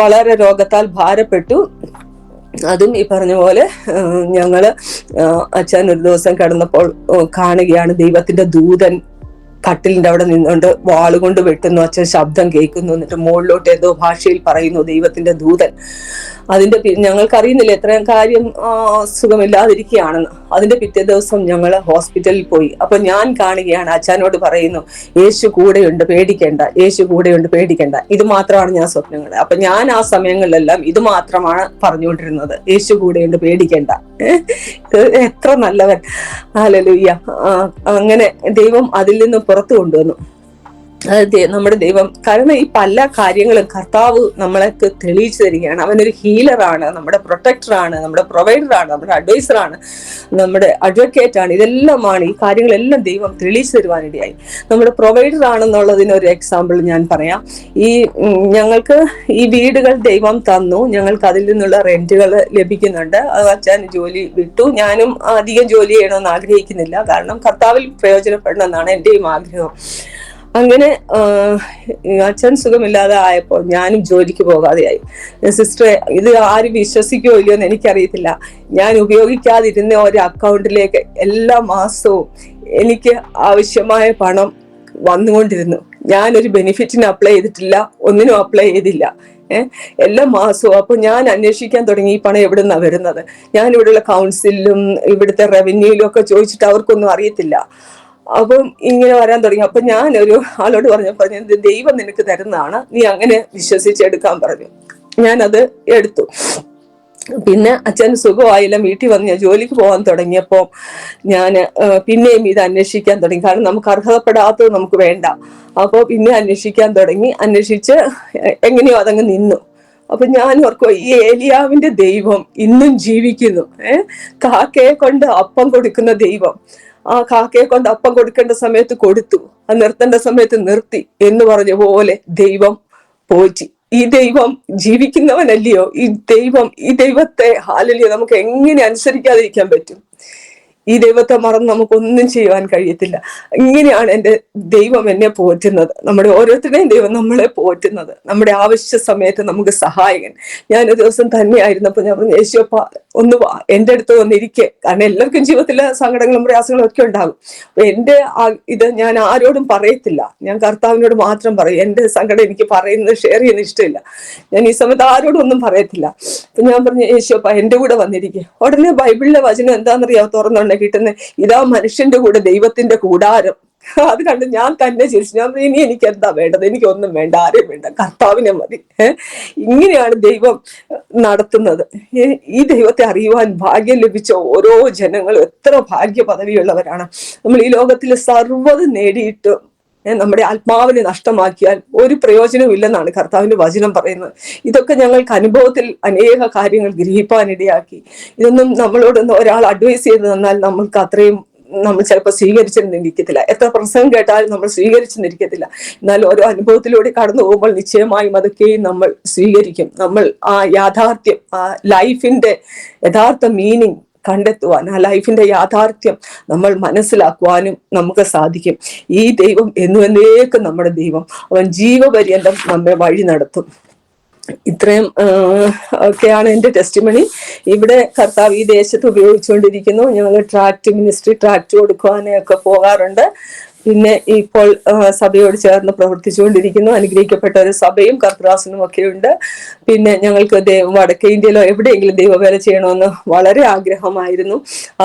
വളരെ രോഗത്താൽ ഭാരപ്പെട്ടു. അതും ഈ പറഞ്ഞ പോലെ അച്ഛൻ ഒരു ദിവസം കിടന്നപ്പോൾ കാണുകയാണ് ദൈവത്തിന്റെ ദൂതൻ കട്ടിലിന്റെ അവിടെ നിന്നുകൊണ്ട് വാളുകൊണ്ട് വെട്ടുന്നു. അച്ഛൻ ശബ്ദം കേൾക്കുന്നു. എന്നിട്ട് മുകളിലോട്ട് ഏതോ ഭാഷയിൽ പറയുന്നു ദൈവത്തിന്റെ ദൂതൻ. അതിന്റെ ഞങ്ങൾക്കറിയുന്നില്ല എത്രയും കാര്യം സുഖമില്ലാതിരിക്കുകയാണെന്ന്. അതിന്റെ പിറ്റേ ദിവസം ഞങ്ങൾ ഹോസ്പിറ്റലിൽ പോയി. അപ്പൊ ഞാൻ കാണുകയാണ്, അച്ഛനോട് പറയുന്നു, യേശു കൂടെയുണ്ട്, പേടിക്കേണ്ട, യേശു കൂടെയുണ്ട്, പേടിക്കേണ്ട. ഇത് മാത്രമാണ് ഞാൻ സ്വപ്നം കണ്ടത്. അപ്പൊ ഞാൻ ആ സമയങ്ങളിലെല്ലാം ഇത് മാത്രമാണ് പറഞ്ഞുകൊണ്ടിരുന്നത്, യേശു കൂടെയുണ്ട്, പേടിക്കേണ്ട. എത്ര നല്ലവൻ. ഹല്ലേലൂയ. അങ്ങനെ ദൈവം അതിൽ നിന്ന് പുറത്തു കൊണ്ടുവന്നു. നമ്മുടെ ദൈവം. കാരണം ഈ പല കാര്യങ്ങളും കർത്താവ് നമ്മളൊക്കെ തെളിയിച്ചു തരികയാണ്. അവനൊരു ഹീലറാണ്, നമ്മുടെ പ്രൊട്ടക്ടറാണ്, നമ്മുടെ പ്രൊവൈഡറാണ്, നമ്മുടെ അഡ്വൈസറാണ്, നമ്മുടെ അഡ്വക്കേറ്റ് ആണ്. ഇതെല്ലാമാണ്, ഈ കാര്യങ്ങളെല്ലാം ദൈവം തെളിയിച്ചു തരുവാനിടയായി. നമ്മുടെ പ്രൊവൈഡർ ആണെന്നുള്ളതിനൊരു എക്സാമ്പിൾ ഞാൻ പറയാം. ഞങ്ങൾക്ക് ഈ വീടുകൾ ദൈവം തന്നു. ഞങ്ങൾക്ക് അതിൽ നിന്നുള്ള റെന്റുകൾ ലഭിക്കുന്നുണ്ട്. അച്ഛൻ ജോലി വിട്ടു. ഞാനും അധികം ജോലി ചെയ്യണമെന്ന് ആഗ്രഹിക്കുന്നില്ല. കാരണം കർത്താവിൽ പ്രയോജനപ്പെടണം എന്നാണ് എൻ്റെയും ആഗ്രഹം. അങ്ങനെ അച്ഛൻ സുഖമില്ലാതെ ആയപ്പോൾ ഞാനും ജോലിക്ക് പോകാതെയായി. സിസ്റ്ററെ, ഇത് ആരും വിശ്വസിക്കുകയോ ഇല്ലയോ എന്ന് എനിക്കറിയത്തില്ല. ഞാൻ ഉപയോഗിക്കാതിരുന്ന ഒരു അക്കൗണ്ടിലേക്ക് എല്ലാ മാസവും എനിക്ക് ആവശ്യമായ പണം വന്നുകൊണ്ടിരുന്നു. ഞാനൊരു ബെനിഫിറ്റിന് അപ്ലൈ ചെയ്തിട്ടില്ല, ഒന്നിനും അപ്ലൈ ചെയ്തില്ല. എല്ലാ മാസവും. അപ്പൊ ഞാൻ അന്വേഷിക്കാൻ തുടങ്ങി ഈ പണം എവിടെ നിന്നാണ് വരുന്നത്. ഞാൻ ഇവിടെയുള്ള കൗൺസിലും ഇവിടുത്തെ റവന്യൂയിലും ഒക്കെ ചോദിച്ചിട്ട് അവർക്കൊന്നും അറിയത്തില്ല. അപ്പം ഇങ്ങനെ വരാൻ തുടങ്ങി. അപ്പൊ ഞാൻ ഒരു ആളോട് പറഞ്ഞു, ദൈവം നിനക്ക് തരുന്നതാണ്, നീ അങ്ങനെ വിശ്വസിച്ചെടുക്കാൻ പറഞ്ഞു. ഞാനത് എടുത്തു. പിന്നെ അച്ഛന് സുഖമായില്ല. വീട്ടിൽ വന്ന് ഞാൻ ജോലിക്ക് പോകാൻ തുടങ്ങിയപ്പോൾ ഞാൻ പിന്നെയും ഇത് അന്വേഷിക്കാൻ തുടങ്ങി. കാരണം നമുക്ക് അർഹതപ്പെടാത്തത് നമുക്ക് വേണ്ട. അപ്പോൾ പിന്നെ അന്വേഷിക്കാൻ തുടങ്ങി. അന്വേഷിച്ച് എങ്ങനെയോ അതങ്ങ് നിന്നു. അപ്പൊ ഞാൻ ഓർക്കും, ഈ ഏലിയാവിന്റെ ദൈവം ഇന്നും ജീവിക്കുന്നു. കാക്കയെ കൊണ്ട് അപ്പം കൊടുക്കുന്ന ദൈവം ആ കാക്കയെ കൊണ്ട് അപ്പം കൊടുക്കേണ്ട സമയത്ത് കൊടുത്തു, നിർത്തേണ്ട സമയത്ത് നിർത്തി എന്ന് പറഞ്ഞ പോലെ ദൈവം പോറ്റി. ഈ ദൈവം ജീവിക്കുന്നവനല്ലയോ? ഈ ദൈവത്തെ ഹല്ലേലൂയ നമുക്ക് എങ്ങനെ അനുസരിക്കാതിരിക്കാൻ പറ്റും? ഈ ദൈവത്തെ മറന്ന് നമുക്കൊന്നും ചെയ്യുവാൻ കഴിയത്തില്ല. ഇങ്ങനെയാണ് എൻ്റെ ദൈവം എന്നെ പോറ്റുന്നത്. നമ്മുടെ ഓരോരുത്തരുടെയും ദൈവം നമ്മളെ പോറ്റുന്നത്, നമ്മുടെ ആവശ്യ സമയത്ത് നമുക്ക് സഹായകൻ. ഞാനൊരു ദിവസം തന്നെയായിരുന്നപ്പോൾ ഞാൻ പറഞ്ഞു, യേശുപ്പ ഒന്ന് വാ, എൻ്റെ അടുത്ത് വന്നിരിക്കെ. കാരണം എല്ലാവർക്കും ജീവിതത്തിലെ സങ്കടങ്ങളും പ്രയാസങ്ങളും ഒക്കെ ഉണ്ടാകും. എൻ്റെ ഇത് ഞാൻ ആരോടും പറയത്തില്ല, ഞാൻ കർത്താവിനോട് മാത്രം പറയും. എൻ്റെ സങ്കടം എനിക്ക് പറയുന്നത് ഷെയർ ചെയ്യുന്ന ഇഷ്ടമില്ല. ഞാൻ ഈ സമയത്ത് ആരോടും ഒന്നും പറയത്തില്ല. അപ്പൊ ഞാൻ പറഞ്ഞു, യേശുപ്പ എൻ്റെ കൂടെ വന്നിരിക്കെ. ഉടനെ ബൈബിളിലെ വചനം എന്താണെന്നറിയാം തുറന്നുണ്ട് കിട്ടുന്നത്, ഇതാ മനുഷ്യന്റെ കൂടെ ദൈവത്തിന്റെ കൂടാരം. അത് കണ്ട് ഞാൻ തന്നെ ചിരിച്ചു. ഞാൻ ഇനി എനിക്ക് എന്താ വേണ്ടത്? എനിക്കൊന്നും വേണ്ട, ആരെയും വേണ്ട, കർത്താവിനെ മതി. ഇങ്ങനെയാണ് ദൈവം നടത്തുന്നത്. ഈ ദൈവത്തെ അറിയുവാൻ ഭാഗ്യം ലഭിച്ച ഓരോ ജനങ്ങളും എത്ര ഭാഗ്യ പദവിയുള്ളവരാണ്. നമ്മൾ ഈ ലോകത്തിൽ സർവ്വത് നേടിയിട്ട് നമ്മുടെ ആത്മാവിനെ നഷ്ടമാക്കിയാൽ ഒരു പ്രയോജനവും ഇല്ലെന്നാണ് കർത്താവിന്റെ വചനം പറയുന്നത്. ഇതൊക്കെ ഞങ്ങൾക്ക് അനുഭവത്തിൽ അനേക കാര്യങ്ങൾ ഗ്രഹിപ്പാനിടയാക്കി. ഇതൊന്നും നമ്മളോടൊന്ന് ഒരാൾ അഡ്വൈസ് ചെയ്ത് തന്നാൽ നമ്മൾക്ക് അത്രയും നമ്മൾ ചിലപ്പോൾ സ്വീകരിച്ചെന്നിരിക്കത്തില്ല. എത്ര പ്രസംഗം കേട്ടാലും നമ്മൾ സ്വീകരിച്ചെന്നിരിക്കത്തില്ല. എന്നാൽ ഓരോ അനുഭവത്തിലൂടെ കടന്നു പോകുമ്പോൾ നിശ്ചയമായും അതൊക്കെയും നമ്മൾ സ്വീകരിക്കും. നമ്മൾ ആ യാഥാർത്ഥ്യം, ആ ലൈഫിന്റെ യഥാർത്ഥ മീനിങ് കണ്ടെത്തുവാൻ, ആ ലൈഫിന്റെ യാഥാർത്ഥ്യം നമ്മൾ മനസ്സിലാക്കുവാനും നമുക്ക് സാധിക്കും. ഈ ദൈവം എന്നുവന്നേക്കും നമ്മുടെ ദൈവം. അവൻ ജീവപര്യന്തം നമ്മെ വഴി നടത്തും. ഇത്രയും ഒക്കെയാണ് എൻ്റെ ടെസ്റ്റിമണി. ഇവിടെ കർത്താവ് ഈ ദേശത്ത് ഉപയോഗിച്ചുകൊണ്ടിരിക്കുന്നു. ഞങ്ങൾ ട്രാക്ട് മിനിസ്ട്രി, ട്രാക്ട് കൊടുക്കുവാനൊക്കെ പോകാറുണ്ട്. പിന്നെ ഇപ്പോൾ സഭയോട് ചേർന്ന് പ്രവർത്തിച്ചുകൊണ്ടിരിക്കുന്നു. അനുഗ്രഹിക്കപ്പെട്ട ഒരു സഭയും കർത്തൃദാസനും ഒക്കെ ഉണ്ട്. പിന്നെ ഞങ്ങൾക്ക് വടക്കേ ഇന്ത്യയിലോ എവിടെയെങ്കിലും ദൈവവേല ചെയ്യണമെന്ന് വളരെ ആഗ്രഹമായിരുന്നു.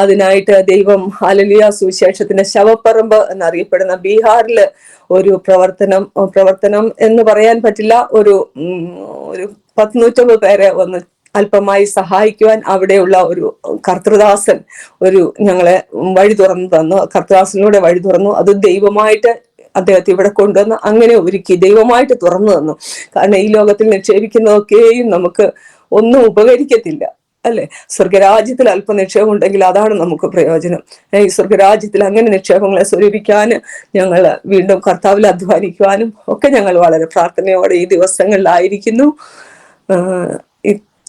അതിനായിട്ട് ദൈവം ഹല്ലേലൂയ സുവിശേഷത്തിന്റെ ശവപ്പറമ്പ് എന്നറിയപ്പെടുന്ന ബീഹാറില് ഒരു പ്രവർത്തനം എന്ന് പറയാൻ പറ്റില്ല, ഒരു 100-150 പേരെ ഒന്ന് അല്പമായി സഹായിക്കുവാൻ അവിടെയുള്ള ഒരു കർത്തൃദാസൻ ഞങ്ങളെ വഴി തുറന്നു തന്നു. കർത്തൃദാസനിലൂടെ വഴി തുറന്നു. അത് ദൈവമായിട്ട് അദ്ദേഹത്തെ ഇവിടെ കൊണ്ടുവന്ന് അങ്ങനെ ഒരുക്കി ദൈവമായിട്ട് തുറന്നു തന്നു. കാരണം ഈ ലോകത്തിൽ നിക്ഷേപിക്കുന്നതൊക്കെയും നമുക്ക് ഒന്നും ഉപകരിക്കത്തില്ല, അല്ലെ? സ്വർഗരാജ്യത്തിൽ അല്പ നിക്ഷേപം ഉണ്ടെങ്കിൽ അതാണ് നമുക്ക് പ്രയോജനം. ഈ സ്വർഗരാജ്യത്തിൽ അങ്ങനെ നിക്ഷേപങ്ങളെ സ്വരൂപിക്കാൻ ഞങ്ങൾ വീണ്ടും കർത്താവിൽ അധ്വാനിക്കുവാനും ഒക്കെ ഞങ്ങൾ വളരെ പ്രാർത്ഥനയോടെ ഈ ദിവസങ്ങളിലായിരിക്കുന്നു.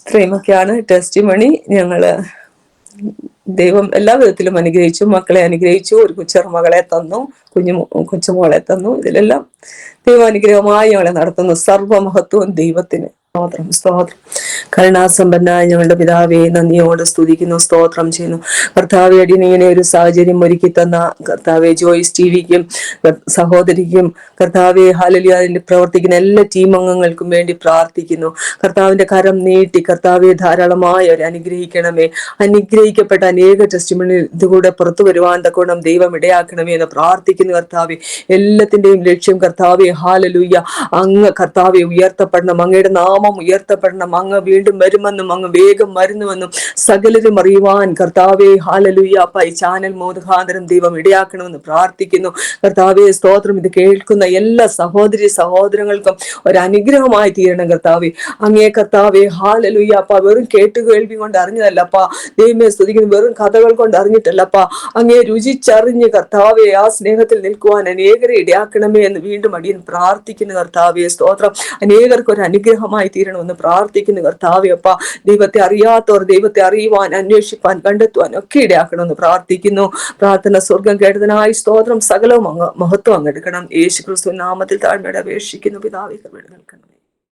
ഇത്രയുമൊക്കെയാണ് ടെസ്റ്റിമണി. ഞങ്ങള് ദൈവം എല്ലാ വിധത്തിലും അനുഗ്രഹിച്ചു. മക്കളെ അനുഗ്രഹിച്ചു. ഒരു കൊച്ചുമകളെ തന്നു, കൊച്ചുമോളെ തന്നു. ഇതിലെല്ലാം ദൈവം അനുഗ്രഹമായി ഞങ്ങളെ നടത്തുന്നു. സർവമഹത്വവും ദൈവത്തിന്. സ്തോത്രം, സ്തോത്രം. കരുണാസമ്പന്നായ ഞങ്ങളുടെ പിതാവേ, നന്ദിയോട് സ്തുതിക്കുന്നു, സ്തോത്രം ചെയ്യുന്നു. കർത്താവെ, അടിയന് ഇങ്ങനെ ഒരു സാഹചര്യം ഒരുക്കി തന്ന കർത്താവെ ജോയ്സ് ടിവിക്കും സഹോദരിക്കും കർത്താവെ ഹല്ലേലൂയ അതിൽ പ്രവർത്തിക്കുന്ന എല്ലാ ടീം അംഗങ്ങൾക്കും വേണ്ടി പ്രാർത്ഥിക്കുന്നു. കർത്താവിന്റെ കരം നീട്ടി കർത്താവെ ധാരാളമായി അവരെ അനുഗ്രഹിക്കണമേ. അനുഗ്രഹിക്കപ്പെട്ട അനേക ടെസ്റ്റിമണി ഇതുകൂടെ പുറത്തു വരുവാൻ തക്കോണം ദൈവം ഇടയാക്കണമേ എന്ന് പ്രാർത്ഥിക്കുന്നു. കർത്താവെ, എല്ലാത്തിന്റെയും ലക്ഷ്യം കർത്താവെ ഹല്ലേലൂയ അങ്ങ് കർത്താവെ ഉയർത്തപ്പെടണം, അങ്ങയുടെ നാമം ഉയർത്തപ്പെടണം, അങ്ങ് വീണ്ടും വരുമെന്നും അങ്ങ് വേഗം വരുന്നുവെന്നും സകലരും അറിയുവാൻ കർത്താവെ ഹല്ലേലൂയ ഈ ചാനൽ മുഖാന്തരം ദൈവം ഇടയാക്കണമെന്ന് പ്രാർത്ഥിക്കുന്നു. കർത്താവെ സ്തോത്രം. ഇത് കേൾക്കുന്ന എല്ലാ സഹോദരങ്ങൾക്കും ഒരു അനുഗ്രഹമായി തീരണം കർത്താവെ. അങ്ങേ കർത്താവെ ഹല്ലേലൂയ വെറും കേൾവി കൊണ്ട് അറിഞ്ഞതല്ലപ്പാ ദൈവമേ സ്തുതിക്കുന്നു, വെറും കഥകൾ കൊണ്ട് അറിഞ്ഞിട്ടല്ലപ്പാ, അങ്ങേ രുചിച്ചറിഞ്ഞ് കർത്താവെ ആ സ്നേഹത്തിൽ നിൽക്കുവാൻ അനേകരെ ഇടയാക്കണമേ എന്ന് വീണ്ടും അടിയൻ പ്രാർത്ഥിക്കുന്നു. കർത്താവെ സ്തോത്രം. അനേകർക്ക് ഒരു അനുഗ്രഹമായി തീരണമെന്ന് പ്രാർത്ഥിക്കുന്നു. കർത്താവെ അപ്പ ദൈവത്തെ അറിയാത്തവർ ദൈവത്തെ അറിയുവാൻ, അന്വേഷിപ്പാൻ, കണ്ടെത്തുവാൻ ഒക്കെ ഇടയാക്കണമെന്ന് പ്രാർത്ഥിക്കുന്നു. പ്രാർത്ഥന സ്വർഗം കേട്ടതിനായി സ്തോത്രം. സകലവും അങ്ങ് മഹത്വം അങ്ങെടുക്കണം. യേശു ക്രിസ്തു നാമത്തിൽ താഴ്മയോടെ അപേക്ഷിക്കുന്നു പിതാവേ, കൃപ നൽകണം.